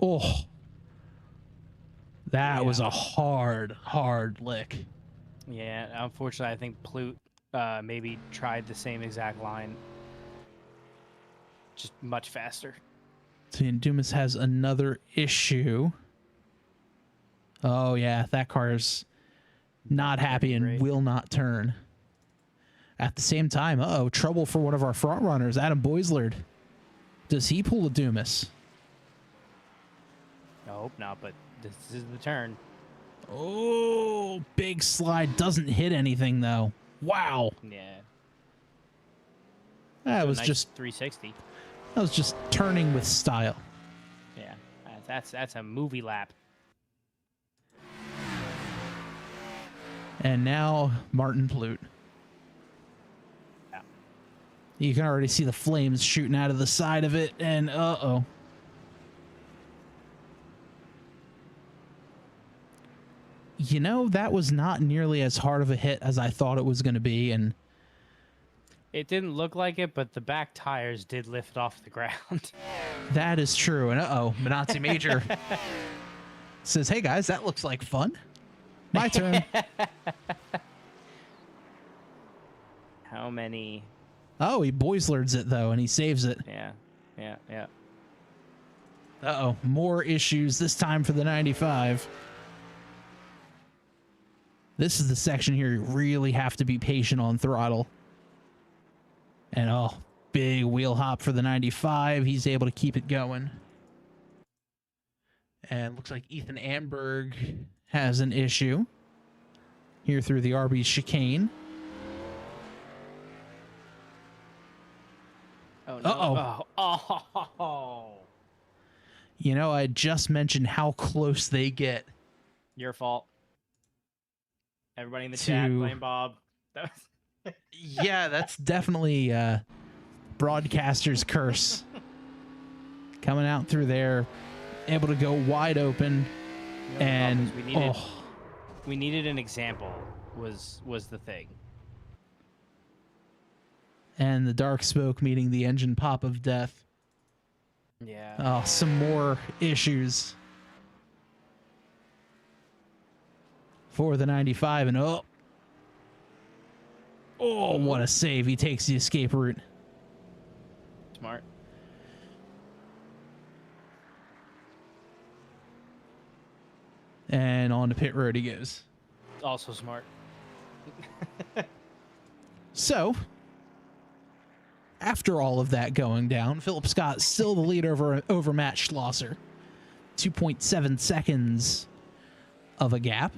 Oh, that was a hard lick. Yeah, unfortunately, I think Plute maybe tried the same exact line, just much faster. So Dumas has another issue. Oh yeah, that car's not happy and will not turn. At the same time, trouble for one of our front runners, Adam Boislard. Does he pull a Dumas? I hope not, but this is the turn. Oh, big slide. Doesn't hit anything, though. Wow. Yeah. That was nice just 360. That was just turning with style. Yeah, that's a movie lap. And now Martin Plute. Yeah. You can already see the flames shooting out of the side of it, and uh-oh. That was not nearly as hard of a hit as I thought it was going to be, and it didn't look like it, but the back tires did lift off the ground. That is true. And Minazzi Major says, "Hey guys, that looks like fun. My turn." How many? Oh, he Boislards it though, and he saves it. Yeah. More issues this time for the 95. This is the section here you really have to be patient on throttle. And big wheel hop for the 95. He's able to keep it going. And looks like Ethan Amberg has an issue here through the RB chicane. Oh, no. Oh. I just mentioned how close they get. Your fault. Everybody in the chat, blame Bob. Yeah, that's definitely broadcaster's curse. Coming out through there, able to go wide open, and we needed an example. Was the thing. And the dark smoke meeting the engine pop of death. Yeah. Oh, some more issues for the 95, and what a save. He takes the escape route. Smart. And on to pit road he goes. Also smart. So, after all of that going down, Philip Scott still the lead over Matt Schlosser. 2.7 seconds of a gap.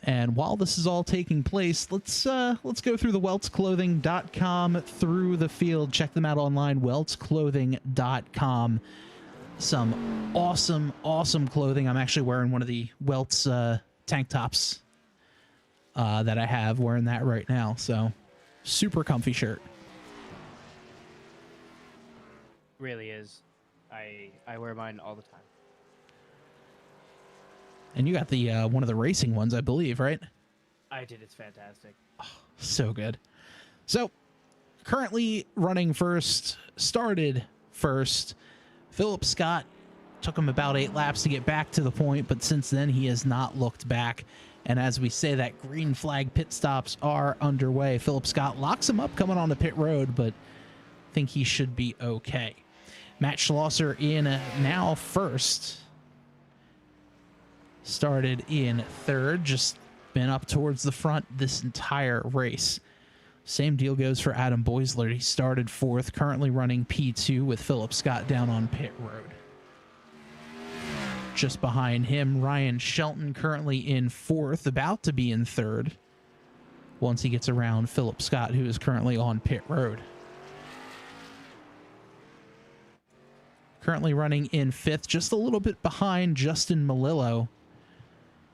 And while this is all taking place, let's go through the weltsclothing.com through the field. Check them out online, weltsclothing.com. Some awesome clothing. I'm actually wearing one of the Welts tank tops that I have, wearing that right now. So super comfy shirt. Really is. I wear mine all the time. And you got the one of the racing ones, I believe, right? I did. It's fantastic. Oh, so good. So currently running first, started first. Philip Scott took him about 8 laps to get back to the point, but since then he has not looked back. And as we say, that green flag pit stops are underway. Philip Scott locks him up coming onto pit road, but I think he should be okay. Matt Schlosser in now first. Started in third, just been up towards the front this entire race. Same deal goes for Adam Boisler. He started fourth, currently running P2 with Philip Scott down on pit road. Just behind him, Ryan Shelton currently in fourth, about to be in third once he gets around Philip Scott, who is currently on pit road. Currently running in fifth, just a little bit behind Justin Malillo.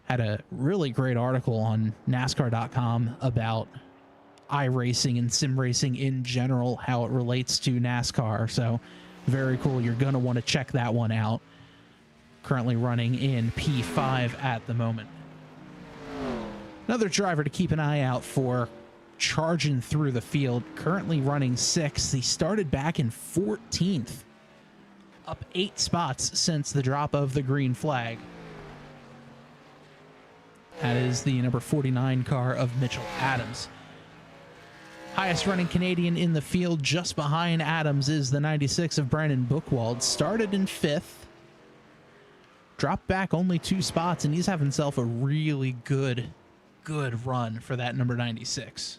Had a really great article on NASCAR.com about iRacing and sim racing in general, how it relates to NASCAR. So very cool. You're going to want to check that one out. Currently running in P5 at the moment. Another driver to keep an eye out for, charging through the field, currently running sixth. He started back in 14th, up 8 spots since the drop of the green flag. That is the number 49 car of Mitchell Adams. Highest running Canadian in the field, just behind Adams, is the 96 of Brandon Buchwald. Started in 5th. Dropped back only 2 spots, and he's having himself a really good run for that number 96.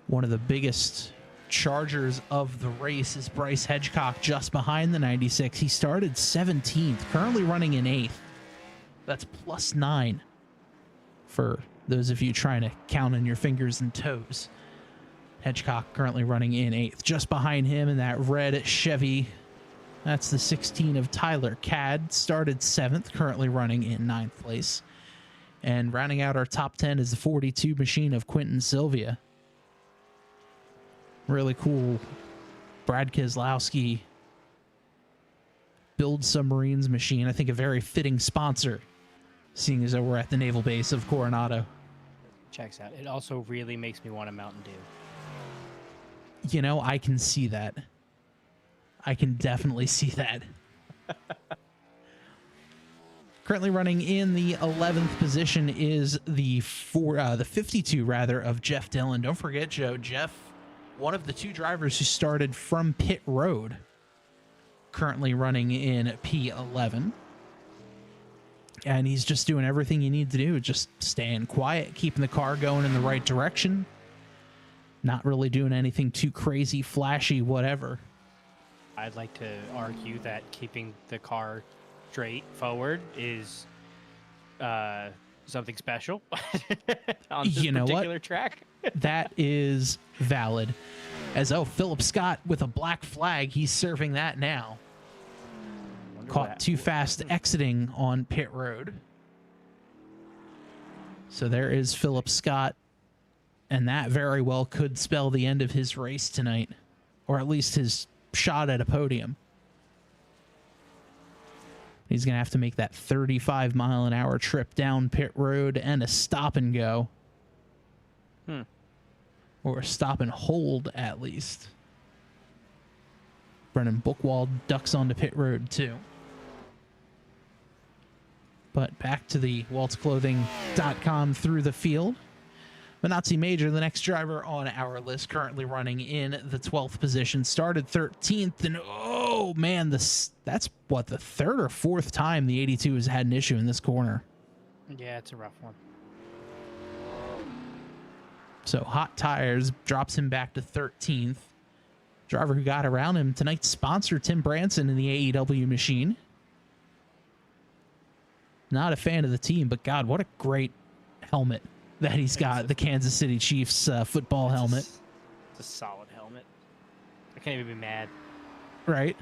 One of the biggest chargers of the race is Bryce Hedgecock, just behind the 96. He started 17th, currently running in 8th. That's +9 for those of you trying to count on your fingers and toes. Hedgecock currently running in 8th. Just behind him in that red Chevy, that's the 16 of Tyler Cadd. Started 7th, currently running in 9th place. And rounding out our top 10 is the 42 machine of Quentin Sylvia. Really cool Brad Keselowski build submarines machine. I think a very fitting sponsor, seeing as though we're at the naval base of Coronado. Checks out. It also really makes me want a Mountain Dew. You know, I can see that. I can definitely see that. Currently running in the 11th position is the 52 rather of Jeff Dillon. Don't forget, Joe, Jeff, one of the 2 drivers who started from pit road, currently running in P11. And he's just doing everything you need to do, just staying quiet, keeping the car going in the right direction, not really doing anything too crazy, flashy, whatever. I'd like to argue that keeping the car straight forward is something special on this particular track. That is valid. As Philip Scott with a black flag, he's serving that now. Caught too fast exiting on pit road. So there is Philip Scott, and that very well could spell the end of his race tonight, or at least his shot at a podium. He's going to have to make that 35-mile-an-hour trip down pit road and a stop and go. Or a stop and hold, at least. Brennan Buchwald ducks onto pit road, too. But back to the weltsclothing.com through the field. Minazzi Major, the next driver on our list, currently running in the 12th position. Started 13th, and oh man, that's what, the 3rd or 4th time the 82 has had an issue in this corner. Yeah, it's a rough one. So hot tires drops him back to 13th. Driver who got around him, tonight's sponsor, Tim Branson in the AEW machine. Not a fan of the team, but God, what a great helmet that he's got. The Kansas City Chiefs football helmet. It's a solid helmet. I can't even be mad. Right.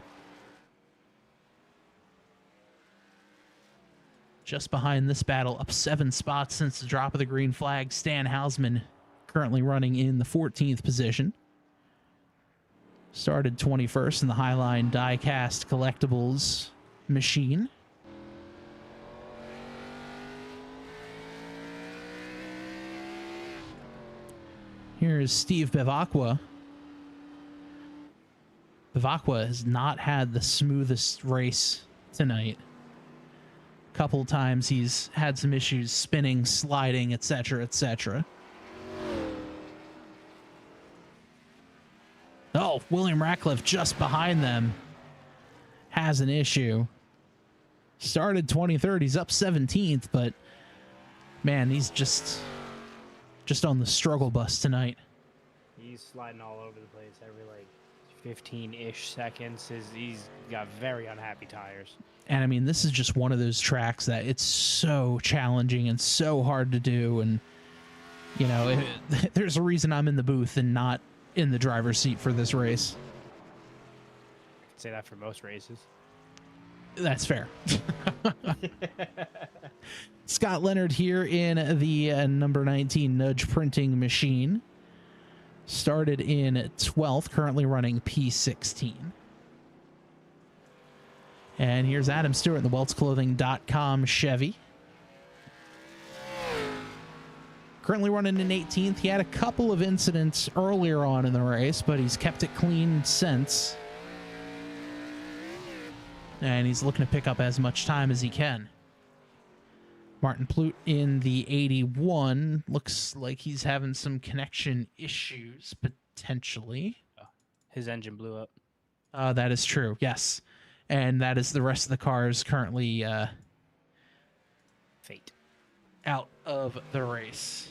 Just behind this battle, up 7 spots since the drop of the green flag, Stan Hausman currently running in the 14th position. Started 21st in the Highline Diecast Collectibles machine. Here's Steve Bevacqua. Bevacqua has not had the smoothest race tonight. A couple times he's had some issues spinning, sliding, etc., etc. Oh, William Ratcliffe just behind them has an issue. Started 23rd, he's up 17th, but man, he's just on the struggle bus tonight. He's sliding all over the place every like 15-ish seconds. He's got very unhappy tires. And I mean, this is just one of those tracks that it's so challenging and so hard to do. And, you know, there's a reason I'm in the booth and not in the driver's seat for this race. I could say that for most races. That's fair. Scott Leonard here in the number 19 Nudge printing machine. Started in 12th, currently running P16. And here's Adam Stewart in the weltsclothing.com Chevy. Currently running in 18th. He had a couple of incidents earlier on in the race, but he's kept it clean since. And he's looking to pick up as much time as he can. Martin Plute in the 81. Looks like he's having some connection issues, potentially. His engine blew up. That is true, yes. And that is the rest of the cars currently Fate. Out of the race.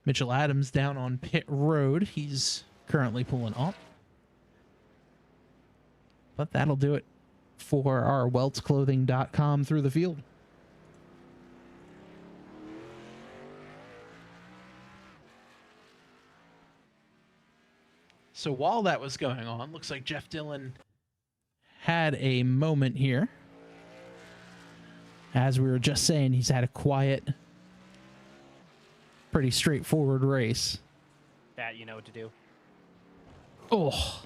Mitchell Adams down on pit road. He's currently pulling off. But that'll do it for our weltsclothing.com through the field. So while that was going on, looks like Jeff Dillon had a moment here. As we were just saying, he's had a quiet, pretty straightforward race. That you know what to do. Oh.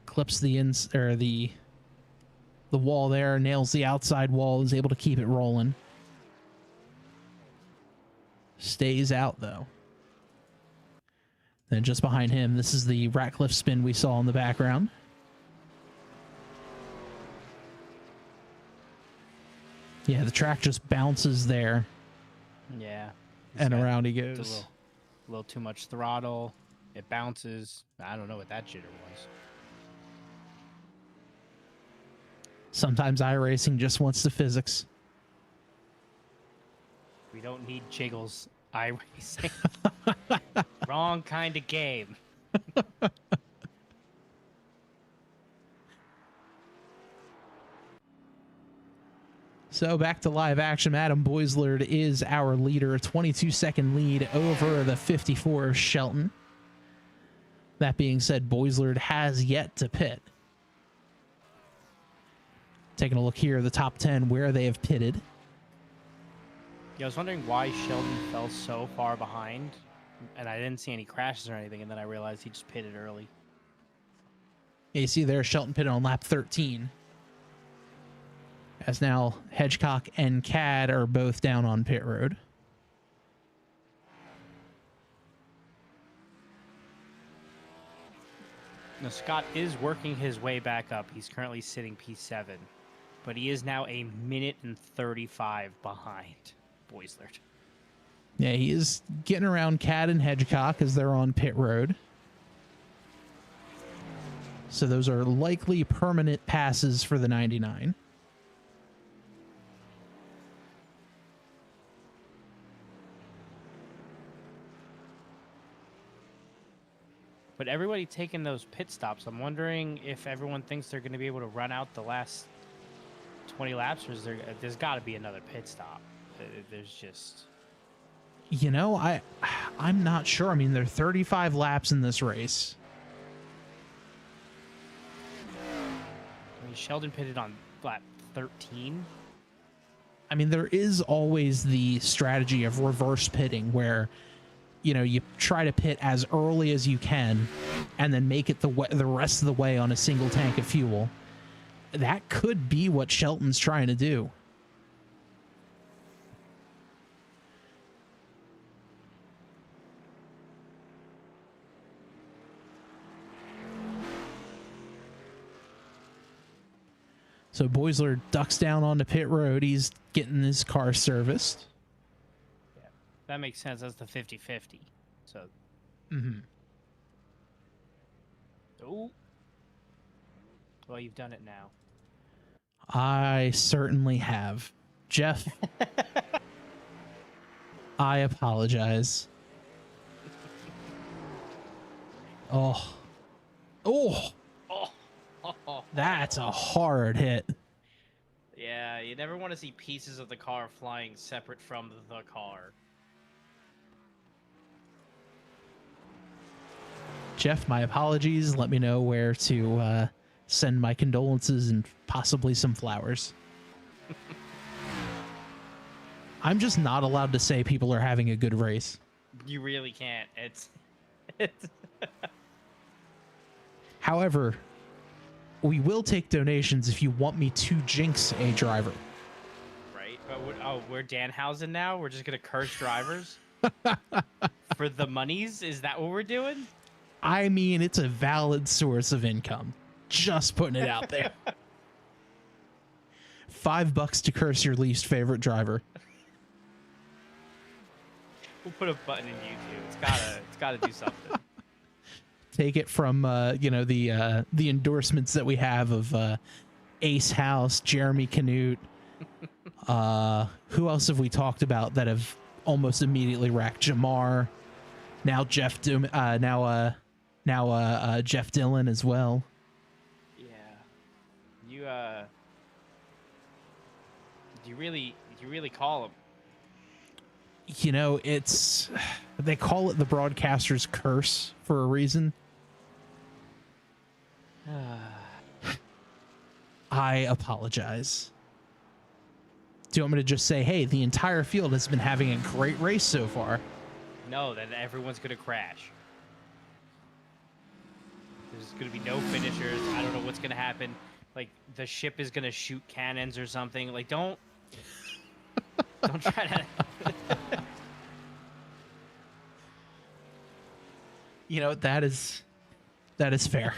Clips the wall there, nails the outside wall, is able to keep it rolling. Stays out though. Then just behind him, this is the Ratcliffe spin we saw in the background. Yeah, the track just bounces there. Yeah. And around he goes. It's a little too much throttle. It bounces. I don't know what that jitter was. Sometimes iRacing just wants the physics. We don't need jiggles. iRacing. Wrong kind of game. So back to live action. Adam Boislard is our leader. A 22-second lead over the 54 Shelton. That being said, Boislard has yet to pit. Taking a look here, the top 10, where they have pitted. Yeah, I was wondering why Sheldon fell so far behind, and I didn't see any crashes or anything, and then I realized he just pitted early. Yeah, you see there, Shelton pitted on lap 13. As now Hedgecock and Cad are both down on pit road. Now, Scott is working his way back up. He's currently sitting P7, but he is now a minute and 35 behind Boislard. Yeah, he is getting around Cad and Hedgecock as they're on pit road. So those are likely permanent passes for the 99. But everybody taking those pit stops, I'm wondering if everyone thinks they're going to be able to run out the last 20 laps, or there's got to be another pit stop. There's just... I'm not sure. I mean, there are 35 laps in this race. I mean, Sheldon pitted on lap 13. I mean, there is always the strategy of reverse pitting where, you try to pit as early as you can and then make it the rest of the way on a single tank of fuel. That could be what Shelton's trying to do. So Boisler ducks down onto pit road. He's getting his car serviced. Yeah, that makes sense. That's the 50-50. So. Oh. Well, you've done it now. I certainly have. Jeff, I apologize. Oh. That's a hard hit. Yeah, you never want to see pieces of the car flying separate from the car. Jeff, my apologies. Let me know where to send my condolences and possibly some flowers. I'm just not allowed to say people are having a good race. You really can't. It's However, we will take donations if you want me to jinx a driver. Right? But we're Danhausen now? We're just going to curse drivers? For the monies? Is that what we're doing? I mean, it's a valid source of income. Just putting it out there. $5 to curse your least favorite driver. We'll put a button in YouTube. It's gotta do something. Take it from the endorsements that we have of Ace House, Jeremy Canute. Who else have we talked about that have almost immediately wrecked? Jamar. Now Jeff Jeff Dillon as well. Yeah. Do you really call him? They call it the broadcaster's curse for a reason. I apologize. Do you want me to just say, hey, the entire field has been having a great race so far? No, then everyone's going to crash. There's going to be no finishers. I don't know what's going to happen. Like, the ship is going to shoot cannons or something. Like, don't try to... That is fair.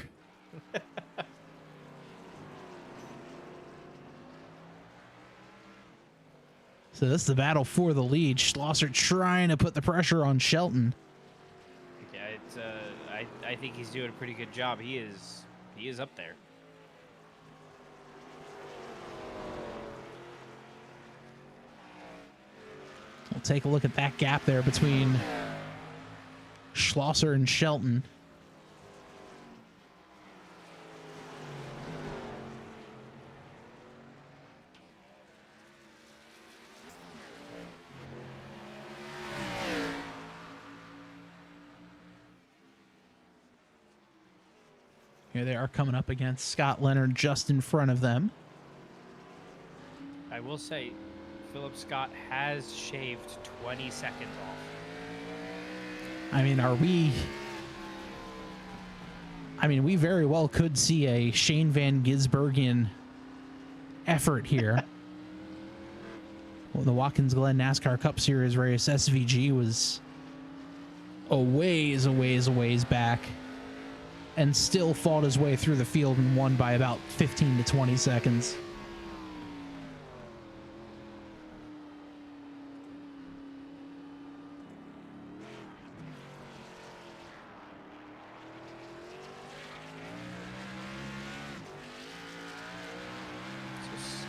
So this is the battle for the lead. Schlosser trying to put the pressure on Shelton. Yeah, it's I think he's doing a pretty good job. He is up there. We'll take a look at that gap there between Schlosser and Shelton. Here they are coming up against Scott Leonard just in front of them. I will say, Philip Scott has shaved 20 seconds off. I mean, we very well could see a Shane Van Gisbergen effort here. Well, the Watkins Glen NASCAR Cup Series race, SVG, was a ways back and still fought his way through the field and won by about 15 to 20 seconds.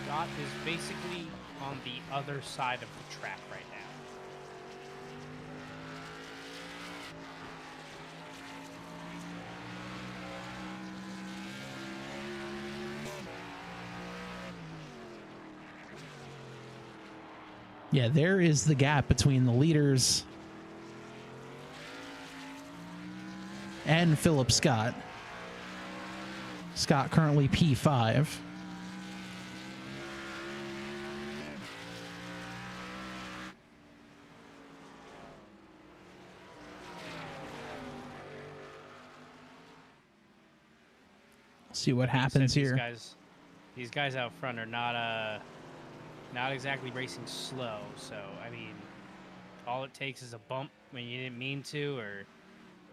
Scott is basically on the other side of the track right now. Yeah, there is the gap between the leaders and Philip Scott. Scott currently P5. See what happens here. These guys out front are not exactly racing slow. So I mean, all it takes is a bump when you didn't mean to, or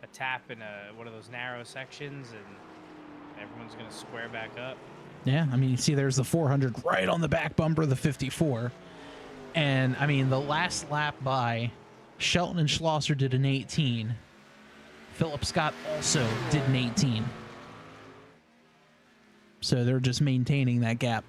a tap in one of those narrow sections, and everyone's gonna square back up. Yeah, I mean, you see there's the 400 right on the back bumper of the 54. And, I mean, the last lap by, Shelton and Schlosser did an 18. Philip Scott also did an 18. So they're just maintaining that gap.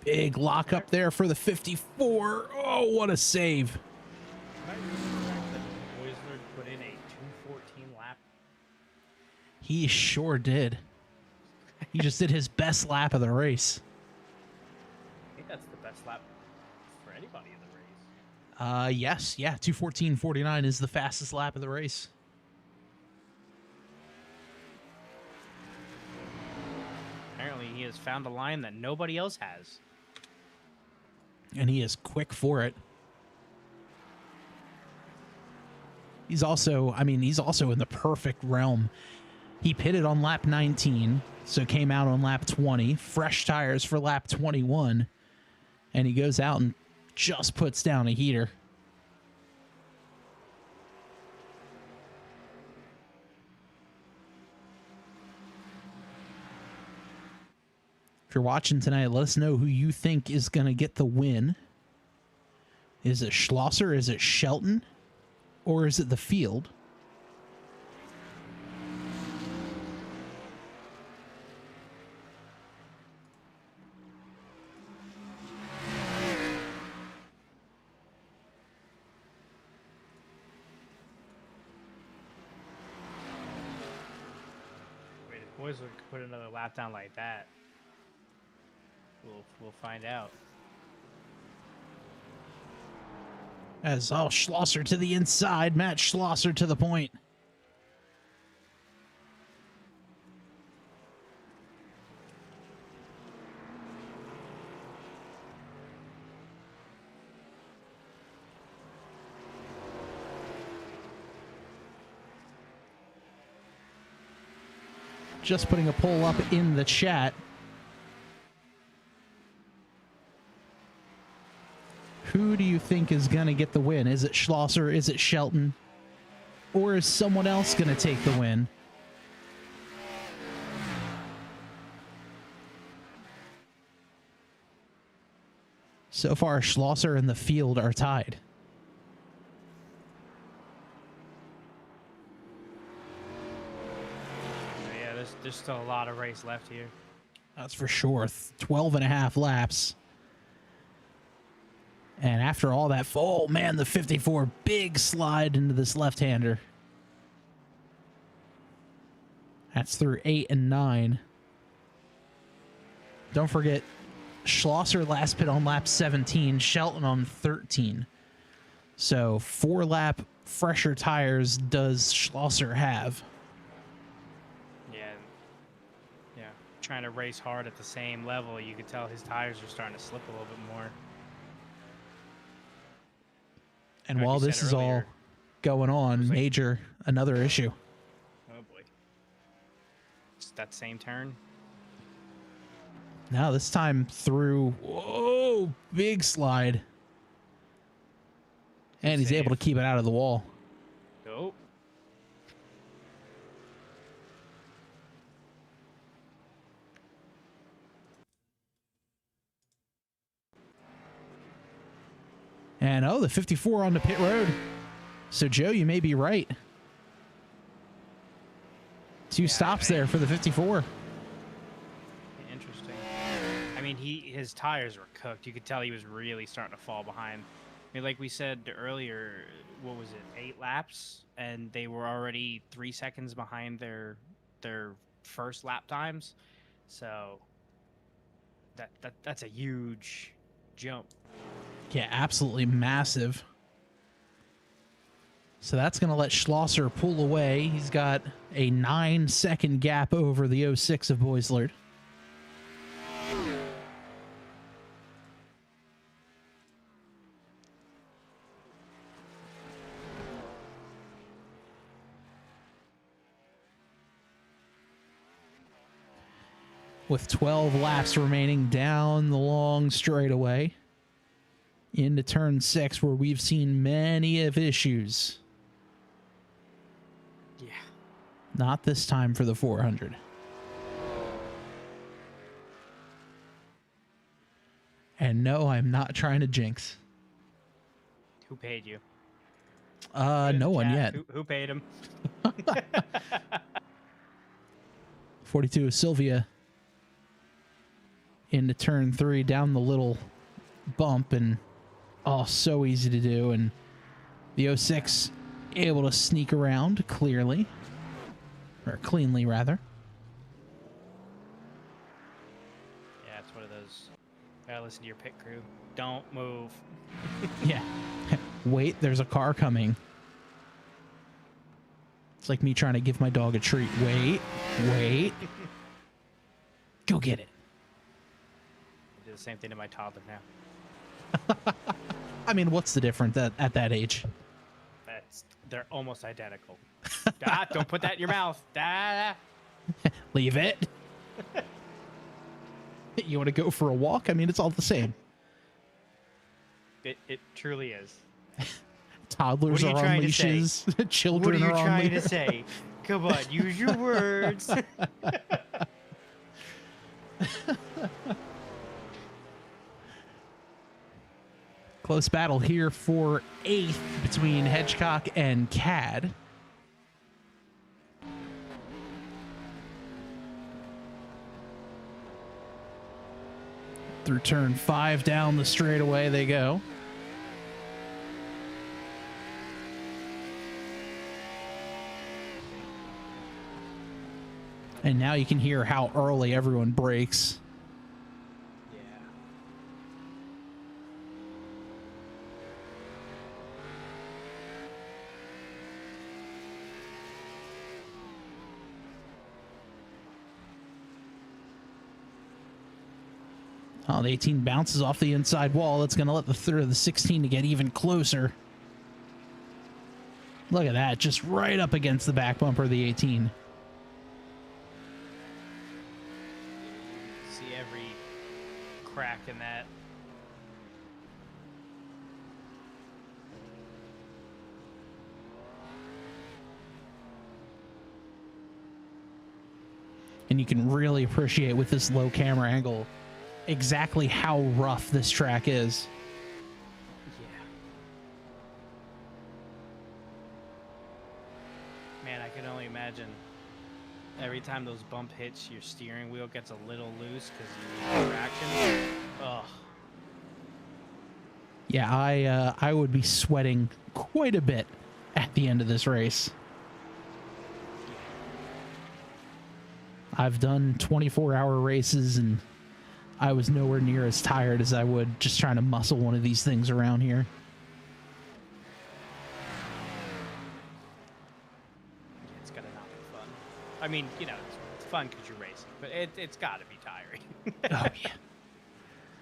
Big lock up there for the 54. Oh, what a save. Boisler put in a 2:14 lap. He sure did. He just did his best lap of the race. I think that's the best lap for anybody in the race. Yes, yeah, 2:14.49 is the fastest lap of the race. Apparently, he has found a line that nobody else has. And he is quick for it. He's also, I mean, he's also in the perfect realm. He pitted on lap 19, so came out on lap 20, fresh tires for lap 21, and he goes out and just puts down a heater. If you're watching tonight, let us know who you think is going to get the win. Is it Schlosser? Is it Shelton? Or is it the field? Wait, if boys would put another lap down like that, we'll find out. As Schlosser to the inside, Matt Schlosser to the point. Just putting a poll up in the chat. Who do you think is going to get the win? Is it Schlosser? Is it Shelton? Or is someone else going to take the win? So far, Schlosser and the field are tied. Yeah, there's still a lot of race left here. That's for sure. 12 and a half laps. And after all that, oh man, the 54, big slide into this left-hander. That's through 8 and 9. Don't forget, Schlosser last pit on lap 17, Shelton on 13. So 4-lap fresher tires does Schlosser have. Yeah. Trying to race hard at the same level, you could tell his tires are starting to slip a little bit more. And while this is all going on, another issue. Oh boy. It's that same turn. Now this time through, whoa, big slide. And he's able to keep it out of the wall. Nope. And the 54 on the pit road. So Joe, you may be right. Two stops there for the 54. Interesting. I mean, his tires were cooked. You could tell he was really starting to fall behind. I mean, like we said earlier, what was it, 8 laps, and they were already 3 seconds behind their first lap times. So that's a huge jump. Yeah, absolutely massive. So that's going to let Schlosser pull away. He's got a 9-second gap over the 06 of Boislard. With 12 laps remaining down the long straightaway into turn 6, where we've seen many of issues. Yeah. Not this time for the 400. And no, I'm not trying to jinx. Who paid you? No one yet. Who paid him? 42 of Sylvia into turn 3, down the little bump, and so easy to do. And the 06 able to sneak around clearly, or cleanly rather. Yeah, it's one of those. Gotta listen to your pit crew. Don't move. Yeah. Wait, there's a car coming. It's like me trying to give my dog a treat. Wait. Go get it. I do the same thing to my toddler now. I mean, what's the difference at that age? They're almost identical. Don't put that in your mouth. Leave it. You want to go for a walk? I mean, it's all the same. It truly is. Toddlers are on leashes. Children are on leashes. What are you trying to say? Come on, use your words. Close battle here for 8th between Hedgecock and Cad. Through turn 5 down the straightaway they go. And now you can hear how early everyone breaks. Oh, the 18 bounces off the inside wall. That's going to let the 16 to get even closer. Look at that, just right up against the back bumper of the 18. See every crack in that. And you can really appreciate with this low camera angle exactly how rough this track is. Yeah. Man, I can only imagine every time those bump hits, your steering wheel gets a little loose because you need traction. Ugh. Yeah, I would be sweating quite a bit at the end of this race. I've done 24-hour races, and I was nowhere near as tired as I would just trying to muscle one of these things around here. It's gotta not be fun. I mean, you know, it's fun because you're racing, but it's gotta be tiring. Oh, yeah.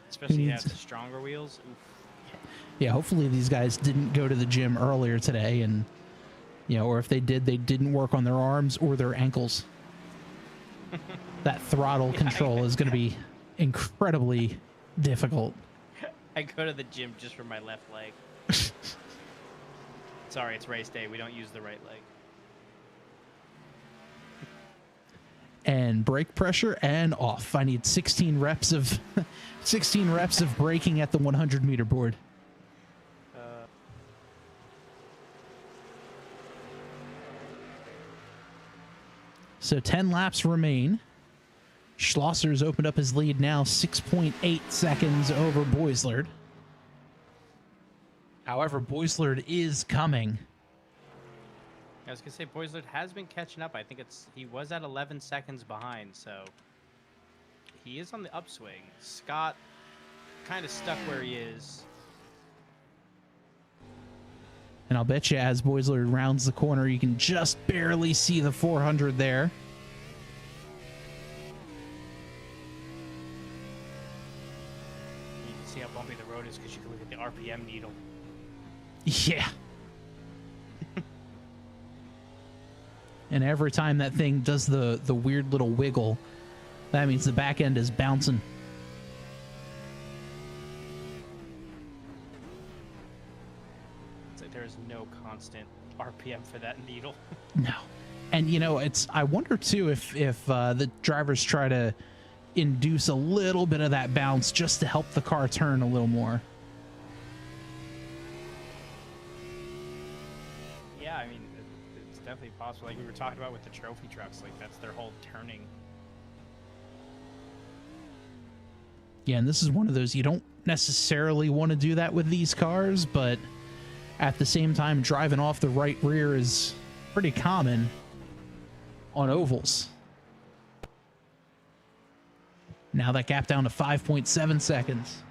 Especially if you have stronger wheels. Oof. Yeah, hopefully these guys didn't go to the gym earlier today, and, you know, or if they did, they didn't work on their arms or their ankles. That throttle control is going to be incredibly difficult. I go to the gym just for my left leg. Sorry, it's race day. We don't use the right leg. And brake pressure and off. I need 16 reps of 16 reps of braking at the 100-meter board. So 10 laps remain Schlosser's opened up his lead now, 6.8 seconds over Boislard. However, Boislard is coming. I was gonna say Boislard has been catching up. I think he was at 11 seconds behind, so he is on the upswing. Scott kind of stuck where he is. And I'll bet you as Boislard rounds the corner, you can just barely see the 400 there. You can see how bumpy the road is because you can look at the RPM needle. Yeah. And every time that thing does the weird little wiggle, that means the back end is bouncing. It's like there is no constant RPM for that needle. No. And, you know, I wonder, too, if the drivers try to induce a little bit of that bounce just to help the car turn a little more. Yeah, I mean, it's definitely possible. Like we were talking about with the trophy trucks, like that's their whole turning. Yeah, and this is one of those, you don't necessarily want to do that with these cars, but at the same time, driving off the right rear is pretty common on ovals. Now that gap down to 5.7 seconds.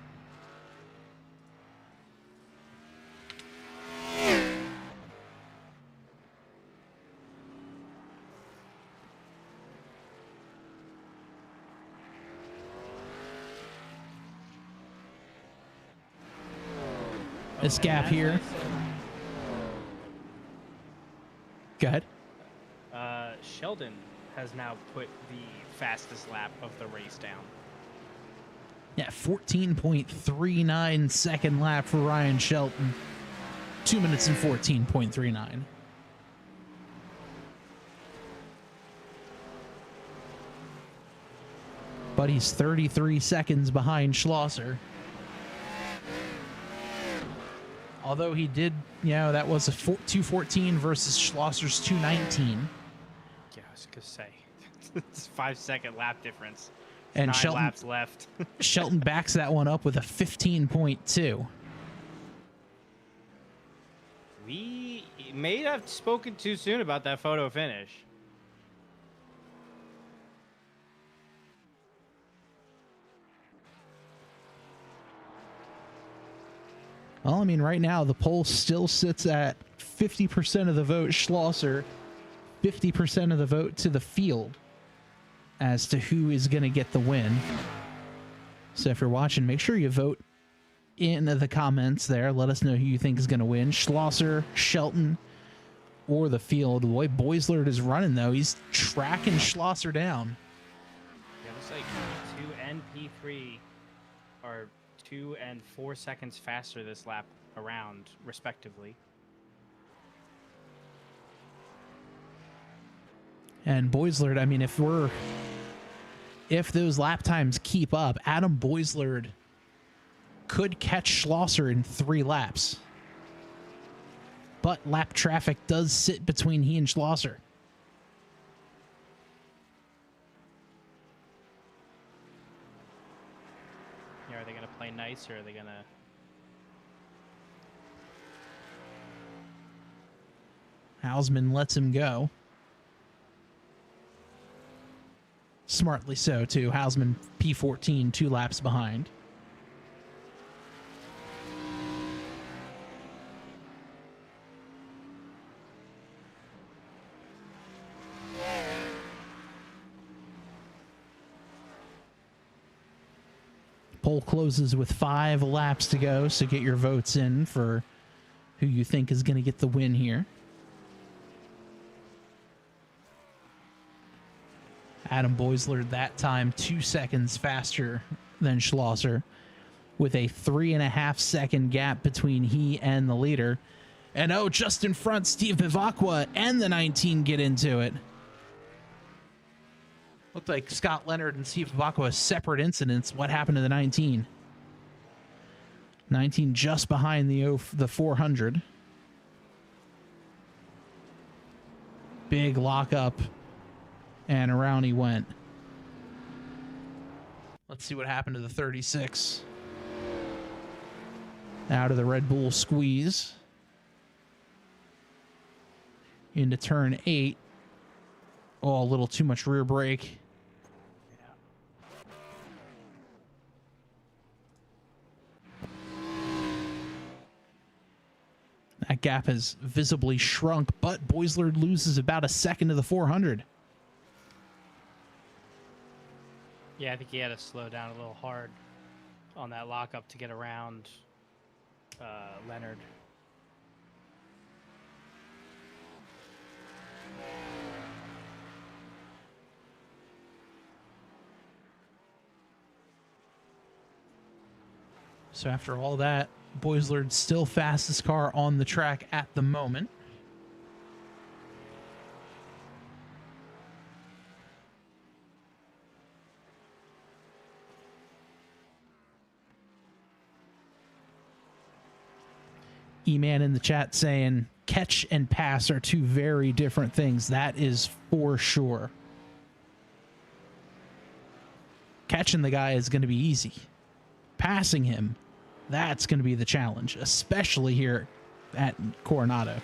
This gap here. Go ahead. Sheldon has now put the fastest lap of the race down. Yeah, 14.39 second lap for Ryan Shelton. 2 minutes and 14.39. But he's 33 seconds behind Schlosser. Although he did, you know, that was a 214 versus Schlosser's 219. Yeah, I was gonna say, it's a 5 second lap difference. And 9 Shelton, laps left. Shelton backs that one up with a 15.2. We may have spoken too soon about that photo finish. Well, I mean, right now, the poll still sits at 50% of the vote Schlosser, 50% of the vote to the field as to who is going to get the win. So if you're watching, make sure you vote in the comments there. Let us know who you think is going to win, Schlosser, Shelton, or the field. Boy, Boislard is running, though. He's tracking Schlosser down. Yeah, looks like P2 and P3 are 2 and 4 seconds faster this lap around, respectively. And Boislard, I mean, if those lap times keep up, Adam Boislard could catch Schlosser in 3 laps. But lap traffic does sit between he and Schlosser. Yeah, are they going to play nice, or are they going to... Hausman lets him go. Smartly so, too. Hausman P14, 2 laps behind. Poll closes with 5 laps to go, so get your votes in for who you think is going to get the win here. Adam Boislard that time 2 seconds faster than Schlosser, with a 3.5 second gap between he and the leader. And oh, just in front, Steve Bivacqua and the 19 get into it. Looked like Scott Leonard and Steve Bivacqua separate incidents. What happened to the 19? 19 just behind the 400. Big lockup. And around he went. Let's see what happened to the 36. Out of the Red Bull squeeze. Into turn 8. Oh, a little too much rear brake. That gap has visibly shrunk, but Boisler loses about a second to the 400. Yeah, I think he had to slow down a little hard on that lockup to get around Leonard. So after all that, Boisler's still fastest car on the track at the moment. E-Man in the chat saying catch and pass are two very different things. That is for sure. Catching the guy is going to be easy. Passing him, that's going to be the challenge, especially here at Coronado.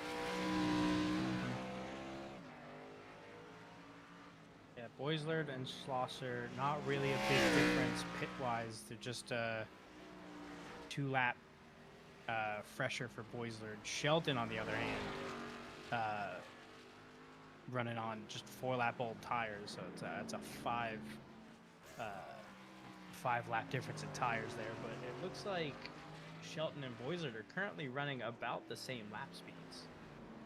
Yeah, Boisler and Schlosser, not really a big difference pit-wise. They're just a 2-lap fresher for Boisler. Shelton, on the other hand, running on just 4-lap old tires, so it's a 5-lap difference in tires there. But it looks like Shelton and Boisler are currently running about the same lap speeds.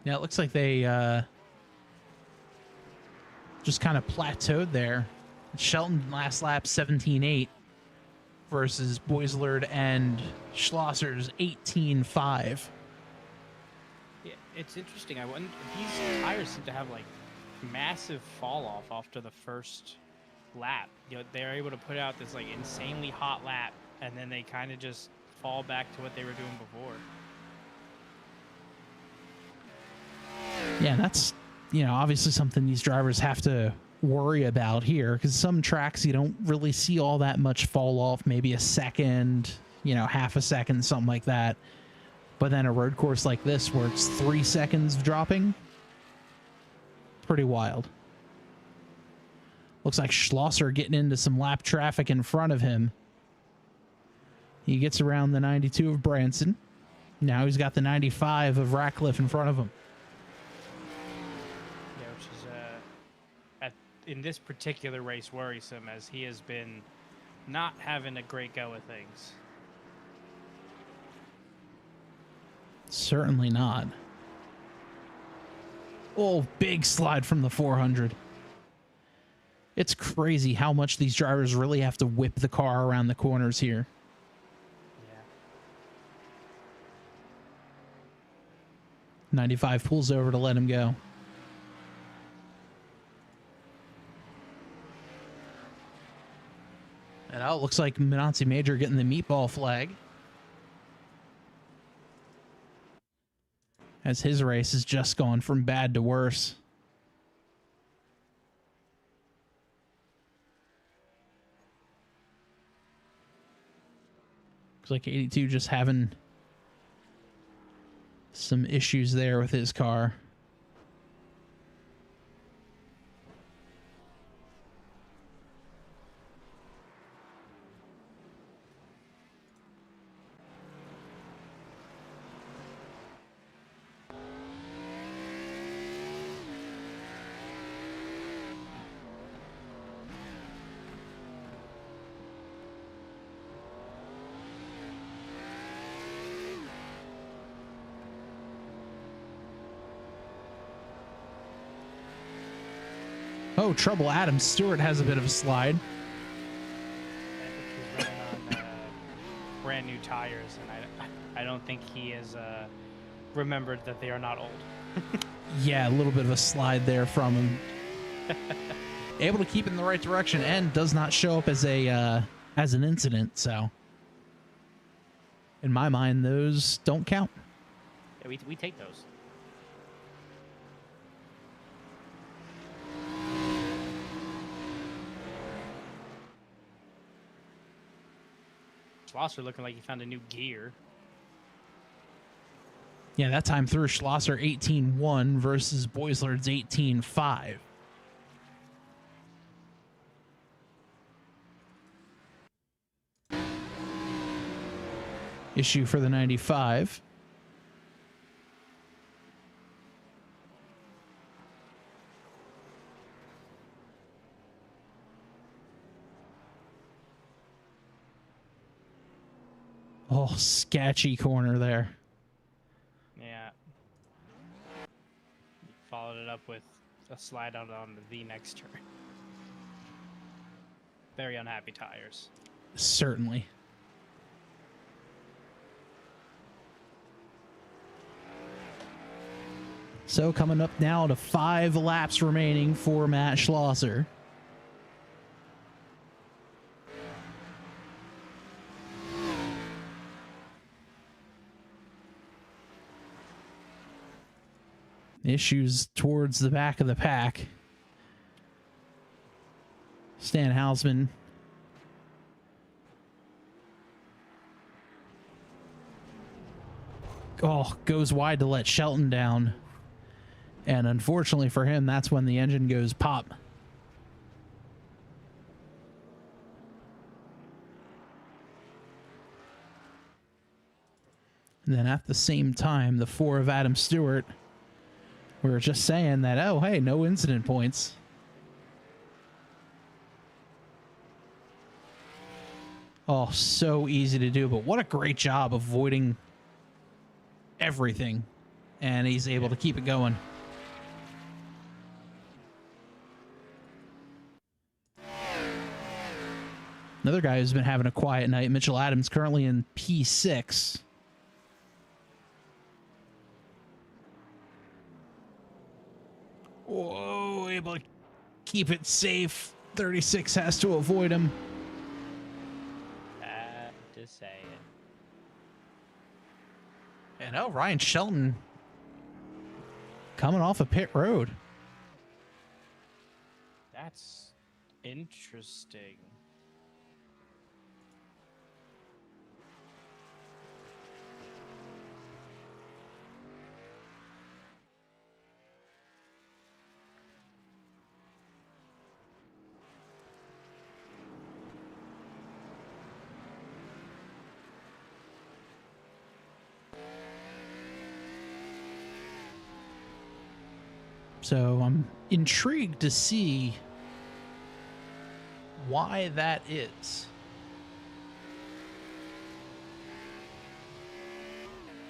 Yeah, it looks like they just kind of plateaued there. Shelton last lap 17.8 versus Boisler and Schlosser's 18.5. Yeah, it's interesting. I wonder, these tires seem to have like massive fall off after the first lap. You know, they're able to put out this like insanely hot lap, and then they kind of just fall back to what they were doing before. Yeah, that's, you know, obviously something these drivers have to worry about here, because some tracks you don't really see all that much fall off, maybe a second, you know, half a second, something like that. But then a road course like this where it's 3 seconds of dropping, pretty wild. Looks like Schlosser getting into some lap traffic in front of him. He gets around the 92 of Branson. Now he's got the 95 of Ratcliffe in front of him. Yeah, which is in this particular race worrisome, as he has been not having a great go of things. Certainly not. Oh, big slide from the 400. It's crazy how much these drivers really have to whip the car around the corners here. Yeah. 95 pulls over to let him go. And now it looks like Minanzi Major getting the meatball flag, as his race has just gone from bad to worse. Looks like 82 just having some issues there with his car. Oh, trouble. Adam Stewart has a bit of a slide. I think he's running on brand new tires, and I don't think he has remembered that they are not old. Yeah, a little bit of a slide there from him. Able to keep it in the right direction and does not show up as a as an incident. So, in my mind, those don't count. Yeah, we take those. Schlosser looking like he found a new gear. Yeah, that time through Schlosser 18-1 versus Boisler's 18-5. Issue for the 95. Oh, sketchy corner there. Yeah. He followed it up with a slide out on the next turn. Very unhappy tires. Certainly. So coming up now to 5 laps remaining for Matt Schlosser. Issues towards the back of the pack. Stan Hausman goes wide to let Shelton down. And unfortunately for him, that's when the engine goes pop. And then at the same time, the 4 of Adam Stewart, we were just saying that, oh, hey, no incident points. Oh, so easy to do, but what a great job avoiding everything. And he's able to keep it going. Another guy who's been having a quiet night, Mitchell Adams, currently in P6. Whoa, able to keep it safe. 36 has to avoid him. Bad to say it. And oh, Ryan Shelton coming off a pit road. That's interesting. So I'm intrigued to see why that is.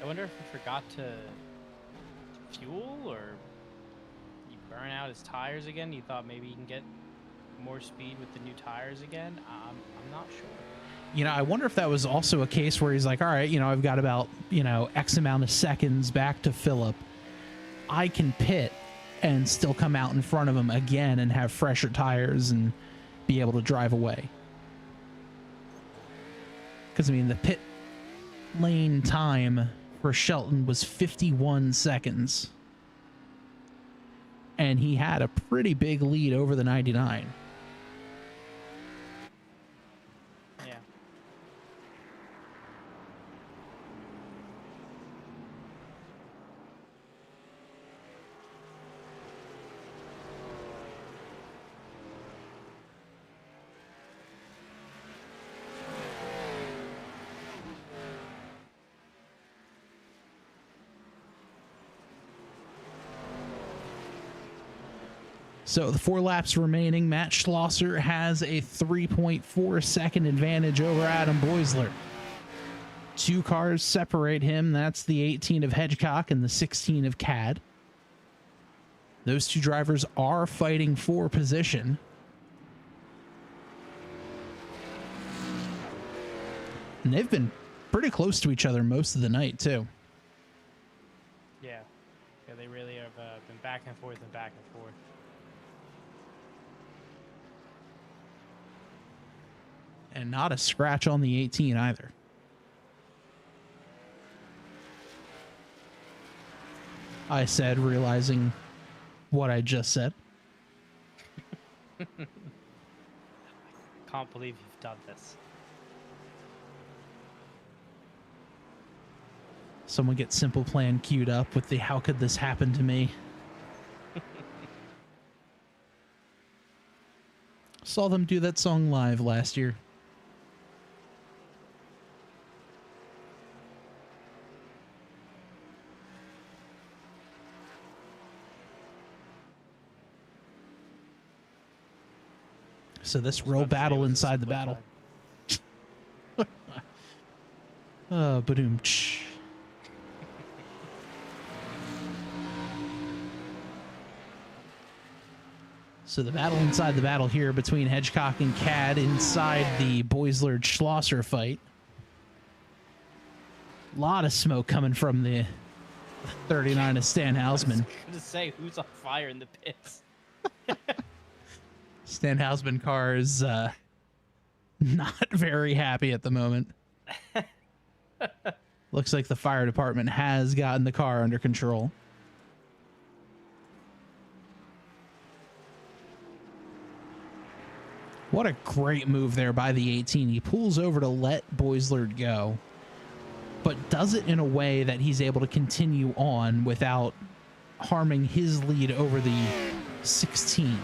I wonder if he forgot to fuel, or he burn out his tires again. He thought maybe he can get more speed with the new tires again. I'm not sure. You know, I wonder if that was also a case where he's like, all right, you know, I've got about, you know, X amount of seconds back to Phillip. I can pit and still come out in front of him again and have fresher tires and be able to drive away. Because, I mean, the pit lane time for Shelton was 51 seconds. And he had a pretty big lead over the 99. Yeah. So the 4 laps remaining, Matt Schlosser has a 3.4 second advantage over Adam Boisler. 2 cars separate him. That's the 18 of Hedgecock and the 16 of Cad. Those 2 drivers are fighting for position. And they've been pretty close to each other most of the night, too. Yeah. Yeah, they really have been back and forth and back and forth. And not a scratch on the 18 either. I said, realizing what I just said. Can't believe you've done this. Someone get Simple Plan queued up with the "How could this happen to me?" Saw them do that song live last year. So this real battle inside the battle. Badoom. So the battle inside the battle here between Hedgecock and Cad inside the Boislard-Schlosser fight. A lot of smoke coming from the 39 of Stan Hausman. I was going to say, who's on fire in the pits? Stan Hausman car is not very happy at the moment. Looks like the fire department has gotten the car under control. What a great move there by the 18. He pulls over to let Boislard go, but does it in a way that he's able to continue on without harming his lead over the 16.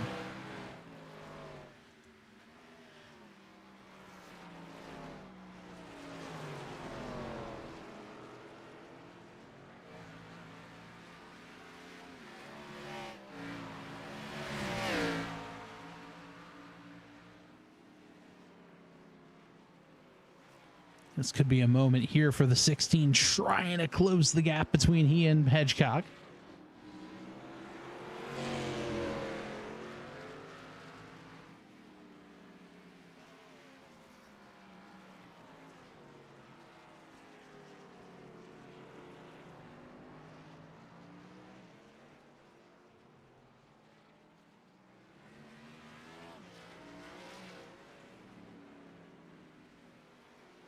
This could be a moment here for the 16 trying to close the gap between he and Hedgecock.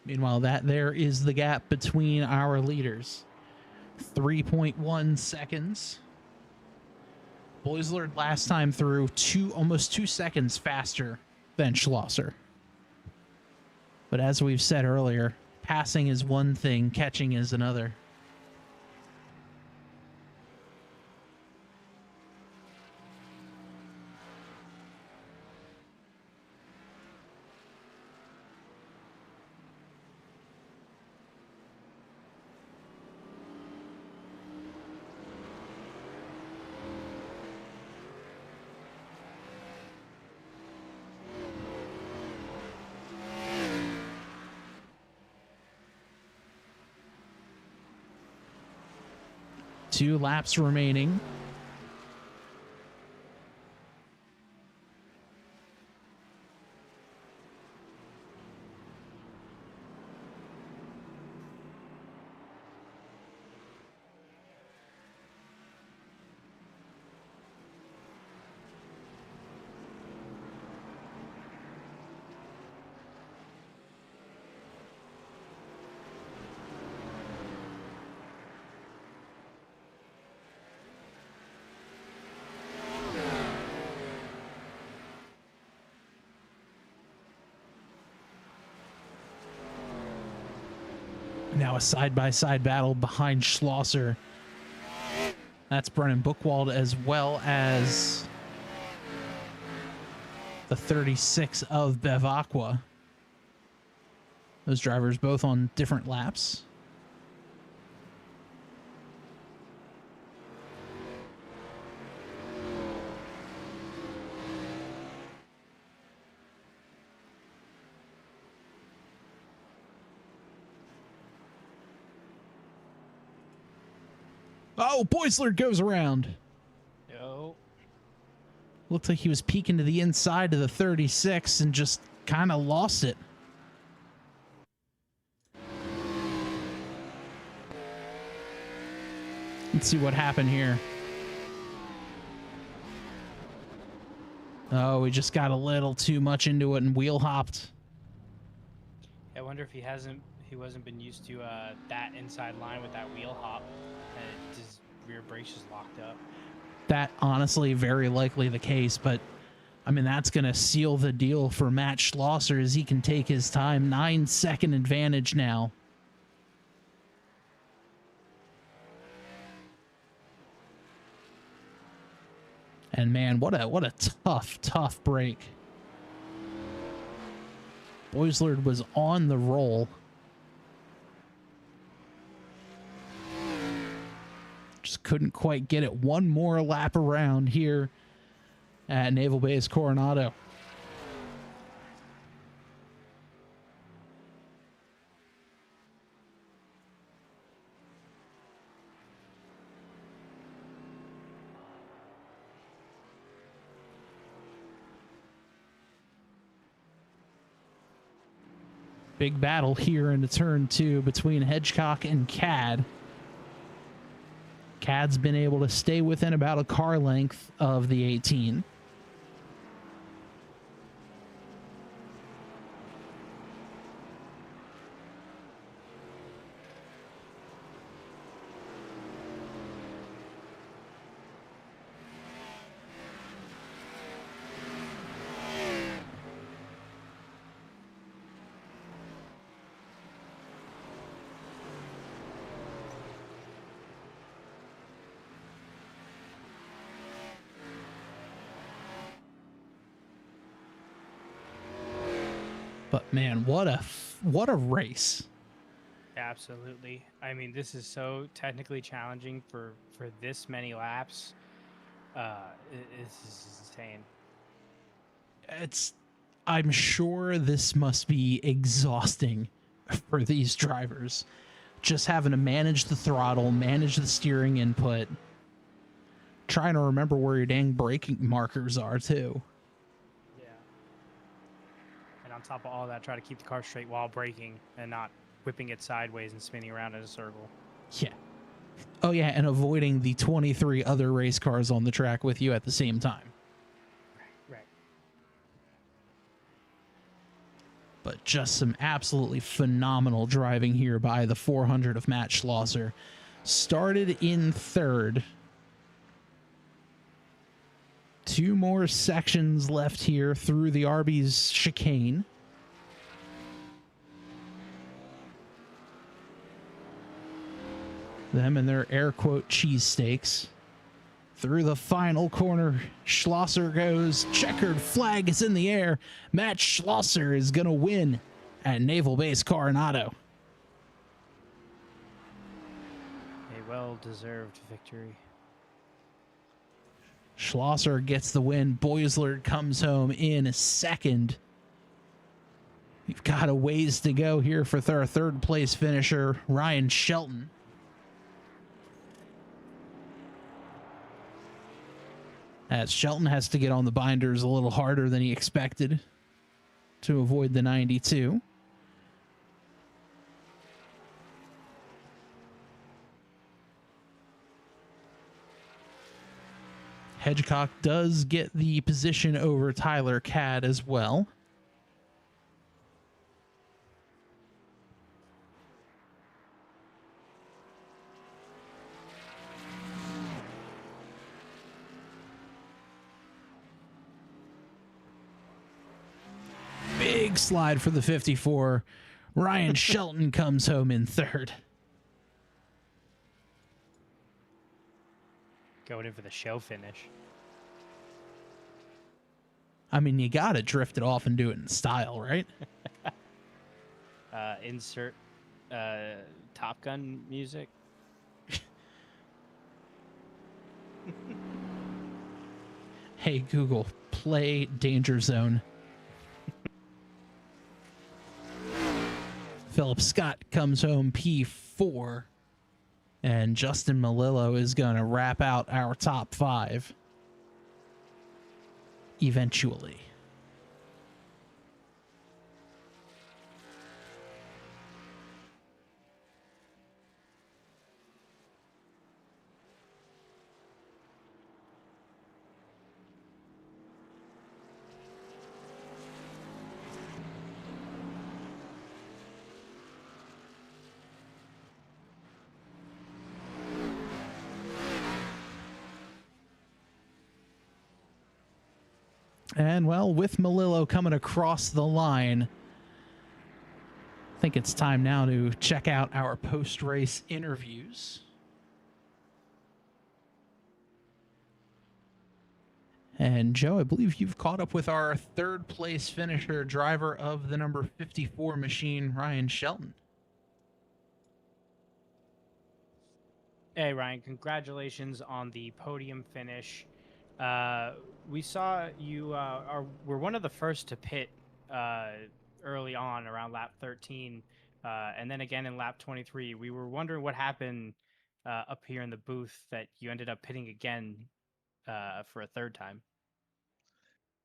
Meanwhile, that there is the gap between our leaders. 3.1 seconds. Boislard last time through almost 2 seconds faster than Schlosser. But as we've said earlier, passing is one thing, catching is another. Two laps remaining. Now a side-by-side battle behind Schlosser. That's Brennan Buchwald as well as the 36 of Bev Aqua. Those drivers both on different laps. Oh, Boislard goes around. No. Looked like he was peeking to the inside of the 36 and just kind of lost it. Let's see what happened here. Oh, he just got a little too much into it and wheel hopped. I wonder if he wasn't been used to that inside line with that wheel hop, and his rear brakes just locked up. That honestly very likely the case, but I mean that's gonna seal the deal for Matt Schlosser as he can take his time. 9-second advantage now. And man, what a tough break. Boislard was on the roll. Just couldn't quite get it one more lap around here at Naval Base Coronado. Big battle here in the turn 2 between Hedgecock and Cad. Cad's been able to stay within about a car length of the 18. But man, what a race. Absolutely. I mean, this is so technically challenging for this many laps. This is insane. I'm sure this must be exhausting for these drivers. Just having to manage the throttle, manage the steering input, trying to remember where your dang braking markers are too. Yeah. And on top of all that, try to keep the car straight while braking and not whipping it sideways and spinning around in a circle. Yeah. Oh yeah, and avoiding the 23 other race cars on the track with you at the same time. Right. But just some absolutely phenomenal driving here by the 400 of Matt Schlosser. Started in third. 2 more sections left here through the Arby's chicane. Them and their air quote cheesesteaks. Through the final corner, Schlosser goes. Checkered flag is in the air. Matt Schlosser is going to win at Naval Base Coronado. A well-deserved victory. Schlosser gets the win. Boislard comes home in second. We've got a ways to go here for our third place finisher, Ryan Shelton. As Shelton has to get on the binders a little harder than he expected to avoid the 92. Hedgecock does get the position over Tyler Cad as well. Big slide for the 54. Ryan Shelton comes home in third. Going in for the show finish. I mean, you gotta drift it off and do it in style, right? Insert Top Gun music. Hey, Google, play Danger Zone. Philip Scott comes home P4. And Justin Melillo is going to wrap out our top 5 eventually. And, well, with Melillo coming across the line, I think it's time now to check out our post-race interviews. And Joe, I believe you've caught up with our third place finisher, driver of the number 54 machine, Ryan Shelton. Hey Ryan, congratulations on the podium finish. Uh, we saw you were one of the first to pit uh, early on around lap 13, and then again in lap 23. We were wondering what happened up here in the booth that you ended up pitting again for a third time.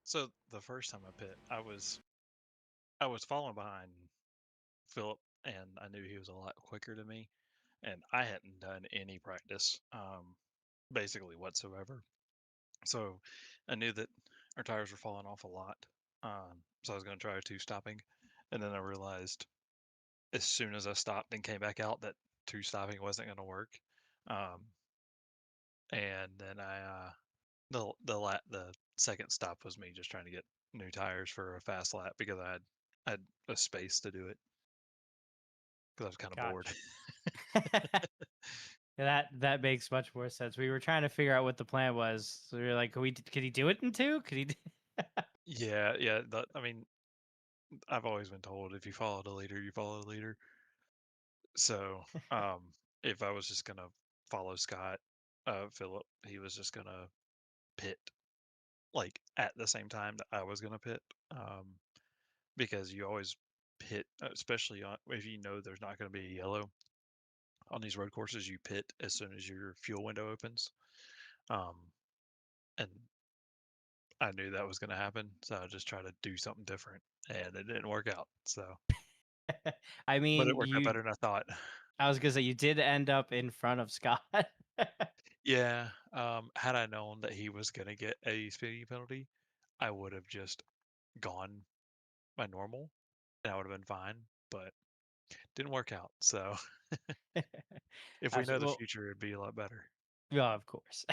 So the first time I pit, I was following behind Philip, and I knew he was a lot quicker than me, and I hadn't done any practice, basically whatsoever. So I knew that our tires were falling off a lot. So I was going to try two stopping, and then I realized as soon as I stopped and came back out that two stopping wasn't going to work. Um, and then the second stop was me just trying to get new tires for a fast lap because I had a space to do it because I was kind of bored. Gotcha. That makes much more sense. We were trying to figure out what the plan was. So we were like, could he do it in two? Could he? Yeah, yeah. I mean, I've always been told if you follow the leader, you follow the leader. So, if I was just gonna follow Scott, Philip, he was just gonna pit like at the same time that I was gonna pit, because you always pit, especially if you know there's not gonna be a yellow on these road courses. You pit as soon as your fuel window opens, um, and I knew that was gonna happen, so I just tried to do something different, and it didn't work out. So, I but it mean, worked out better than I thought. I was gonna say you did end up in front of Scott. Yeah, had I known that he was gonna get a speeding penalty, I would have just gone my normal, and I would have been fine. But didn't work out. So if we know Absolutely. the Well, future, it'd be a lot better. yeah, of course.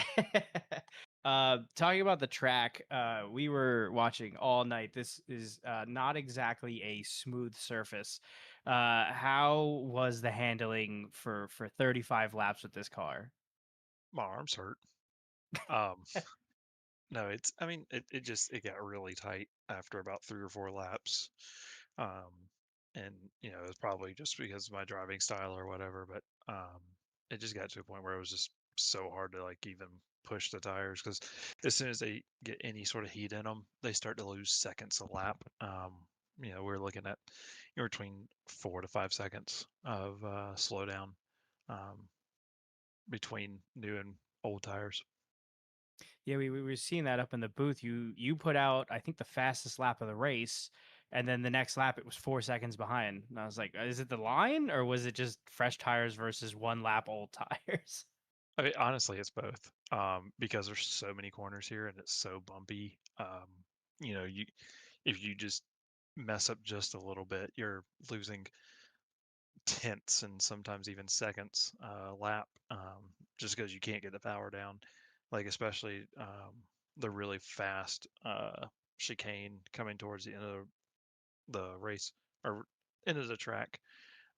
Talking about the track, we were watching all night. This is not exactly a smooth surface. How was the handling for 35 laps with this car? My arms hurt. Um, no, I mean, it got really tight after about 3 or 4 laps. Um, and it's probably just because of my driving style or whatever, but it just got to a point where it was just so hard to like even push the tires because as soon as they get any sort of heat in them, they start to lose seconds a lap. We're looking at between 4 to 5 seconds of slowdown, um, between new and old tires. Yeah, we were seeing that up in the booth. You put out, I think, the fastest lap of the race, and then the next lap it was 4 seconds behind. And I was like, is it the line or was it just fresh tires versus one lap old tires? I mean, honestly, it's both. Because there's so many corners here and it's so bumpy. You if you just mess up just a little bit, you're losing tenths and sometimes even seconds lap, just because you can't get the power down. Like especially the really fast chicane coming towards the end of the race or end of the track.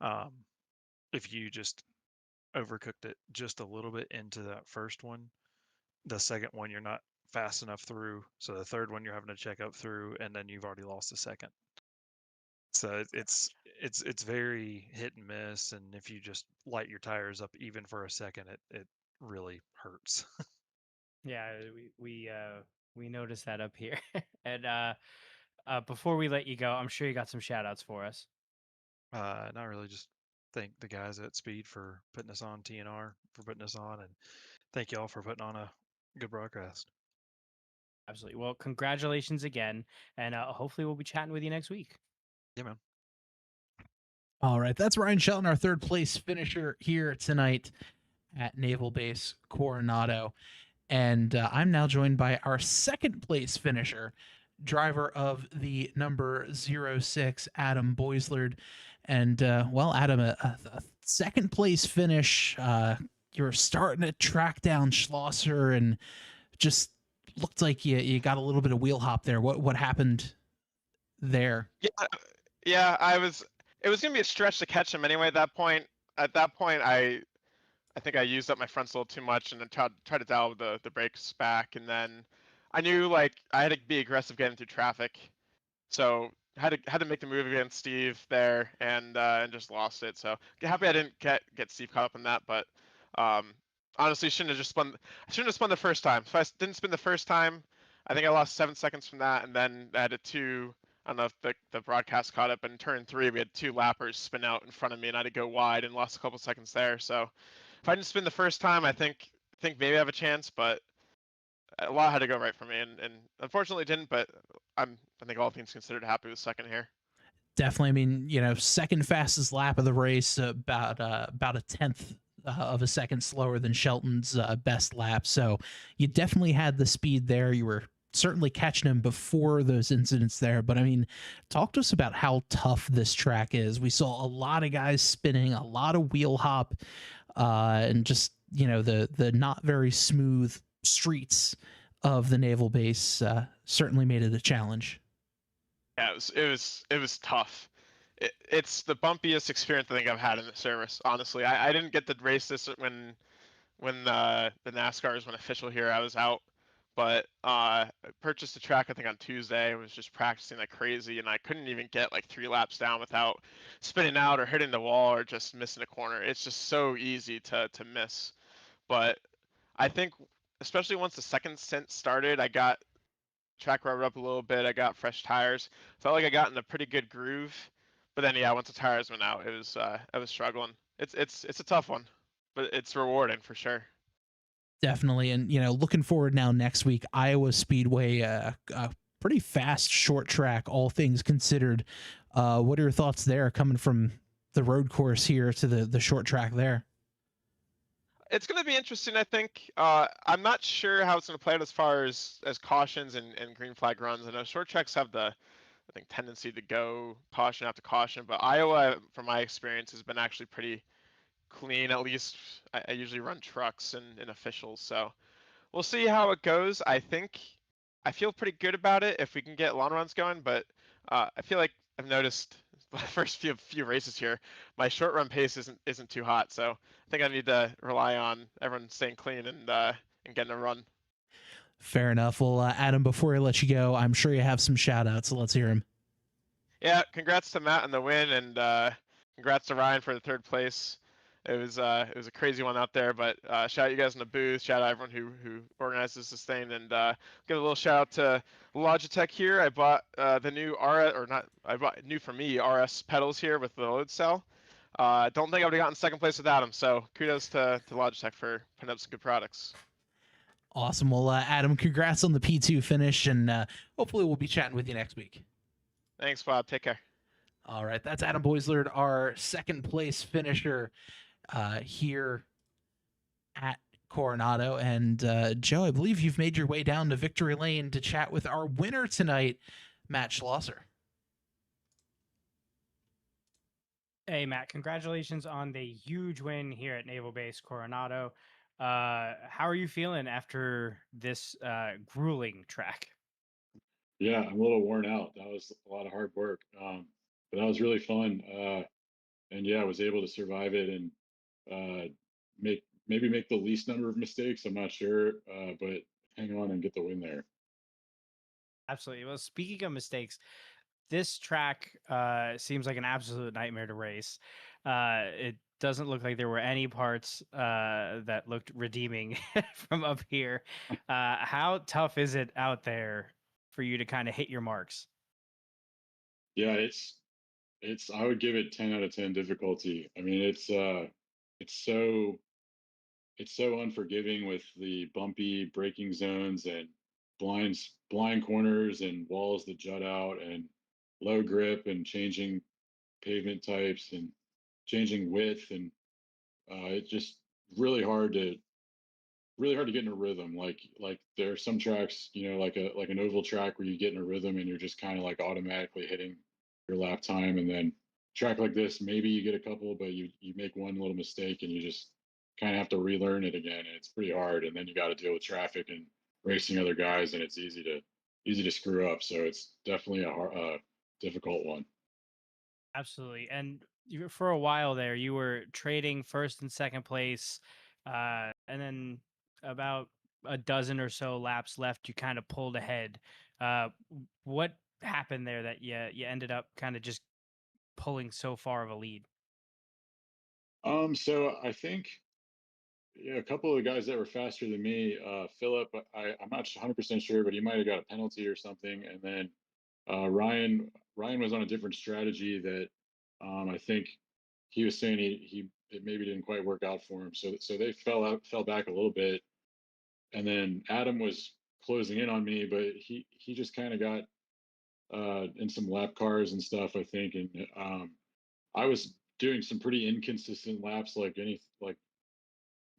Um, if you just overcooked it just a little bit into that first one, the second one you're not fast enough through, so the third one you're having to check up through, and then you've already lost a second. So it's very hit and miss, and if you just light your tires up even for a second, it really hurts. Yeah, we noticed that up here. And before we let you go, I'm sure you got some shout outs for us. Not really, just thank the guys at Speed for putting us on, TNR for putting us on, and thank y'all for putting on a good broadcast. Absolutely. Well, congratulations again, and hopefully we'll be chatting with you next week. Yeah, man. All right, that's Ryan Shelton, our third place finisher here tonight at Naval Base Coronado. And I'm now joined by our second place finisher, driver of the number 06, Adam Boislard. And well, Adam, a second place finish. You're starting to track down Schlosser and just looked like you got a little bit of wheel hop there. What happened there? Yeah, yeah, I was. It was gonna be a stretch to catch him anyway. At that point, I think I used up my fronts a little too much and then tried to dial the brakes back, and then I knew like I had to be aggressive getting through traffic, so had to make the move against Steve there and just lost it. So happy I didn't get Steve caught up in that, but honestly I shouldn't have spun the first time. If I didn't spin the first time, I think I lost 7 seconds from that, and then I had a two. I don't know if the broadcast caught up. In turn three, we had two lappers spin out in front of me, and I had to go wide and lost a couple seconds there. So if I didn't spin the first time, I think maybe I have a chance, but a lot had to go right for me, and unfortunately didn't. But I think all things considered, happy with second here. Definitely. I mean, second fastest lap of the race, about a tenth of a second slower than Shelton's best lap. So you definitely had the speed there. You were certainly catching him before those incidents there. But I mean, talk to us about how tough this track is. We saw a lot of guys spinning, a lot of wheel hop, and just the not very smooth streets of the naval base certainly made it a challenge. Yeah, it was tough. It's the bumpiest experience I think I've had in the service. Honestly, I didn't get to race this when the NASCARs went official here. I was out, but I purchased the track I think on Tuesday. I was just practicing like crazy, and I couldn't even get like 3 laps down without spinning out or hitting the wall or just missing a corner. It's just so easy to miss. But I think especially once the second stint started, I got track rubbered up a little bit. I got fresh tires. Felt like I got in a pretty good groove. But then yeah, once the tires went out, I was struggling. It's a tough one, but it's rewarding for sure. Definitely. And, looking forward now next week, Iowa Speedway, a pretty fast short track, all things considered. What are your thoughts there coming from the road course here to the short track there? It's going to be interesting, I think. I'm not sure how it's going to play out as far as cautions and green flag runs. I know short tracks have I think, tendency to go caution after caution, but Iowa, from my experience, has been actually pretty clean. At least I usually run trucks and officials, so we'll see how it goes. I feel pretty good about it if we can get long runs going, but I feel like I've noticed the first few races here, my short run pace isn't too hot, so I think I need to rely on everyone staying clean and getting a run. Fair enough. Well, Adam, before I let you go, I'm sure you have some shout outs, so let's hear them. Yeah, congrats to Matt on the win, and congrats to Ryan for the third place. It was a crazy one out there, but shout out you guys in the booth. Shout out everyone who organizes this thing, and give a little shout out to Logitech here. I bought the new RS, or not, I bought new for me RS pedals here with the load cell. Don't think I would have gotten second place without them. So kudos to Logitech for putting up some good products. Awesome. Well, Adam, congrats on the P2 finish, and hopefully we'll be chatting with you next week. Thanks, Bob. Take care. All right, that's Adam Boislard, our second place finisher here at Coronado. And Joe, I believe you've made your way down to victory lane to chat with our winner tonight, Matt Schlosser. Hey, Matt, congratulations on the huge win here at Naval Base Coronado. How are you feeling after this grueling track? Yeah, I'm a little worn out. That was a lot of hard work, but that was really fun. And yeah, I was able to survive it and make the least number of mistakes. I'm not sure, but hang on and get the win there. Absolutely. Well, speaking of mistakes, this track seems like an absolute nightmare to race. It doesn't look like there were any parts that looked redeeming from up here. How tough is it out there for you to kind of hit your marks? Yeah, it's I would give it 10 out of 10 difficulty. I mean, it's so unforgiving with the bumpy braking zones and blind corners and walls that jut out and low grip and changing pavement types and changing width, and it's just really hard to get in a rhythm. Like there are some tracks, like an oval track where you get in a rhythm and you're just kind of like automatically hitting your lap time, and then track like this, maybe you get a couple, but you make one little mistake and you just kind of have to relearn it again, and it's pretty hard. And then you got to deal with traffic and racing other guys, and it's easy to screw up. So it's definitely a difficult one. Absolutely. And for a while there, you were trading first and second place. And then about a dozen or so laps left, you kind of pulled ahead. What happened there that you ended up kind of just pulling so far of a lead? So I think a couple of the guys that were faster than me, Philip, I'm not 100% sure, but he might have got a penalty or something. And then Ryan was on a different strategy that I think he was saying it maybe didn't quite work out for him. So they fell back a little bit, and then Adam was closing in on me, but he just kind of got in some lap cars and stuff, I think, and I was doing some pretty inconsistent laps, like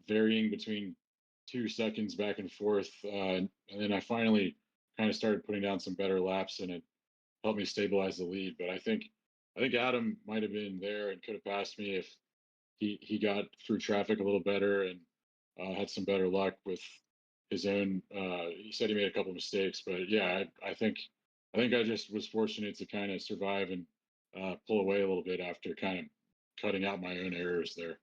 varying between 2 seconds back and forth, and then I finally kind of started putting down some better laps, and it helped me stabilize the lead. But I think Adam might have been there and could have passed me if he got through traffic a little better and had some better luck with his own. He said he made a couple of mistakes, but yeah, I think I just was fortunate to kind of survive and pull away a little bit after kind of cutting out my own errors there.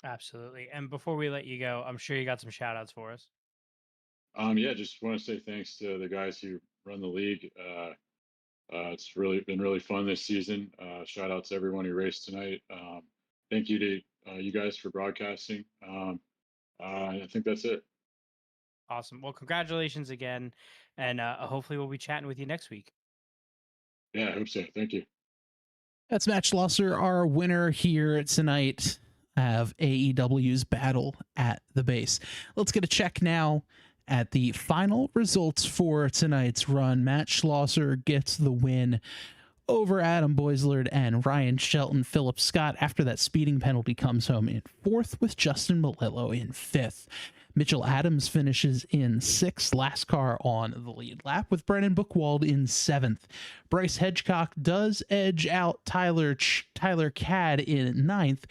Absolutely. And before we let you go, I'm sure you got some shout outs for us. Yeah, just want to say thanks to the guys who run the league. It's really been really fun this season. Shout out to everyone who raced tonight. Thank you to you guys for broadcasting. I think that's it. Awesome. Well, congratulations again. And hopefully we'll be chatting with you next week. Yeah, I hope so. Thank you. That's Matt Schlosser, our winner here tonight of AEW's Battle at the Base. Let's get a check now at the final results for tonight's run. Matt Schlosser gets the win over Adam Boislard and Ryan Shelton. Philip Scott, after that speeding penalty, comes home in fourth with Justin Malillo in fifth. Mitchell Adams finishes in sixth, last car on the lead lap, with Brennan Bookwald in seventh. Bryce Hedgecock does edge out Tyler Cadd in ninth,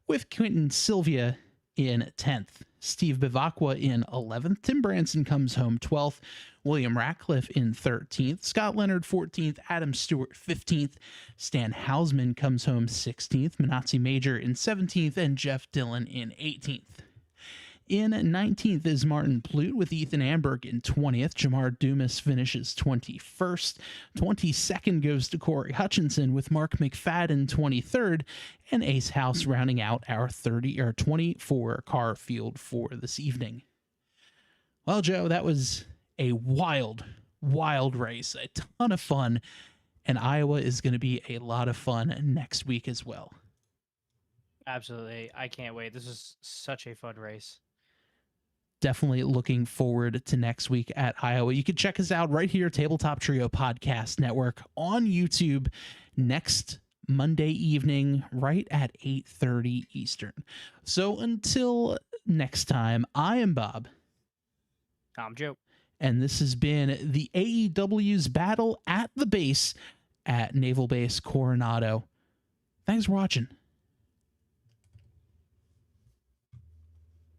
with Quentin Sylvia in 10th. Steve Bivacqua in 11th. Tim Branson comes home 12th. William Ratcliffe in 13th. Scott Leonard 14th. Adam Stewart 15th. Stan Hausman comes home 16th. Manatzi Major in 17th. And Jeff Dillon in 18th. In 19th is Martin Plute with Ethan Amberg in 20th. Jamar Dumas finishes 21st. 22nd goes to Corey Hutchinson with Mark McFadden 23rd. And Ace House rounding out our 24 car field for this evening. Well, Joe, that was a wild race. A ton of fun. And Iowa is going to be a lot of fun next week as well. Absolutely. I can't wait. This is such a fun race. Definitely looking forward to next week at Iowa. You can check us out right here, Tabletop Trio Podcast Network on YouTube next Monday evening, right at 8:30 Eastern. So until next time, I am Bob. I'm Joe. And this has been the AEW's Battle at the Base at Naval Base Coronado. Thanks for watching.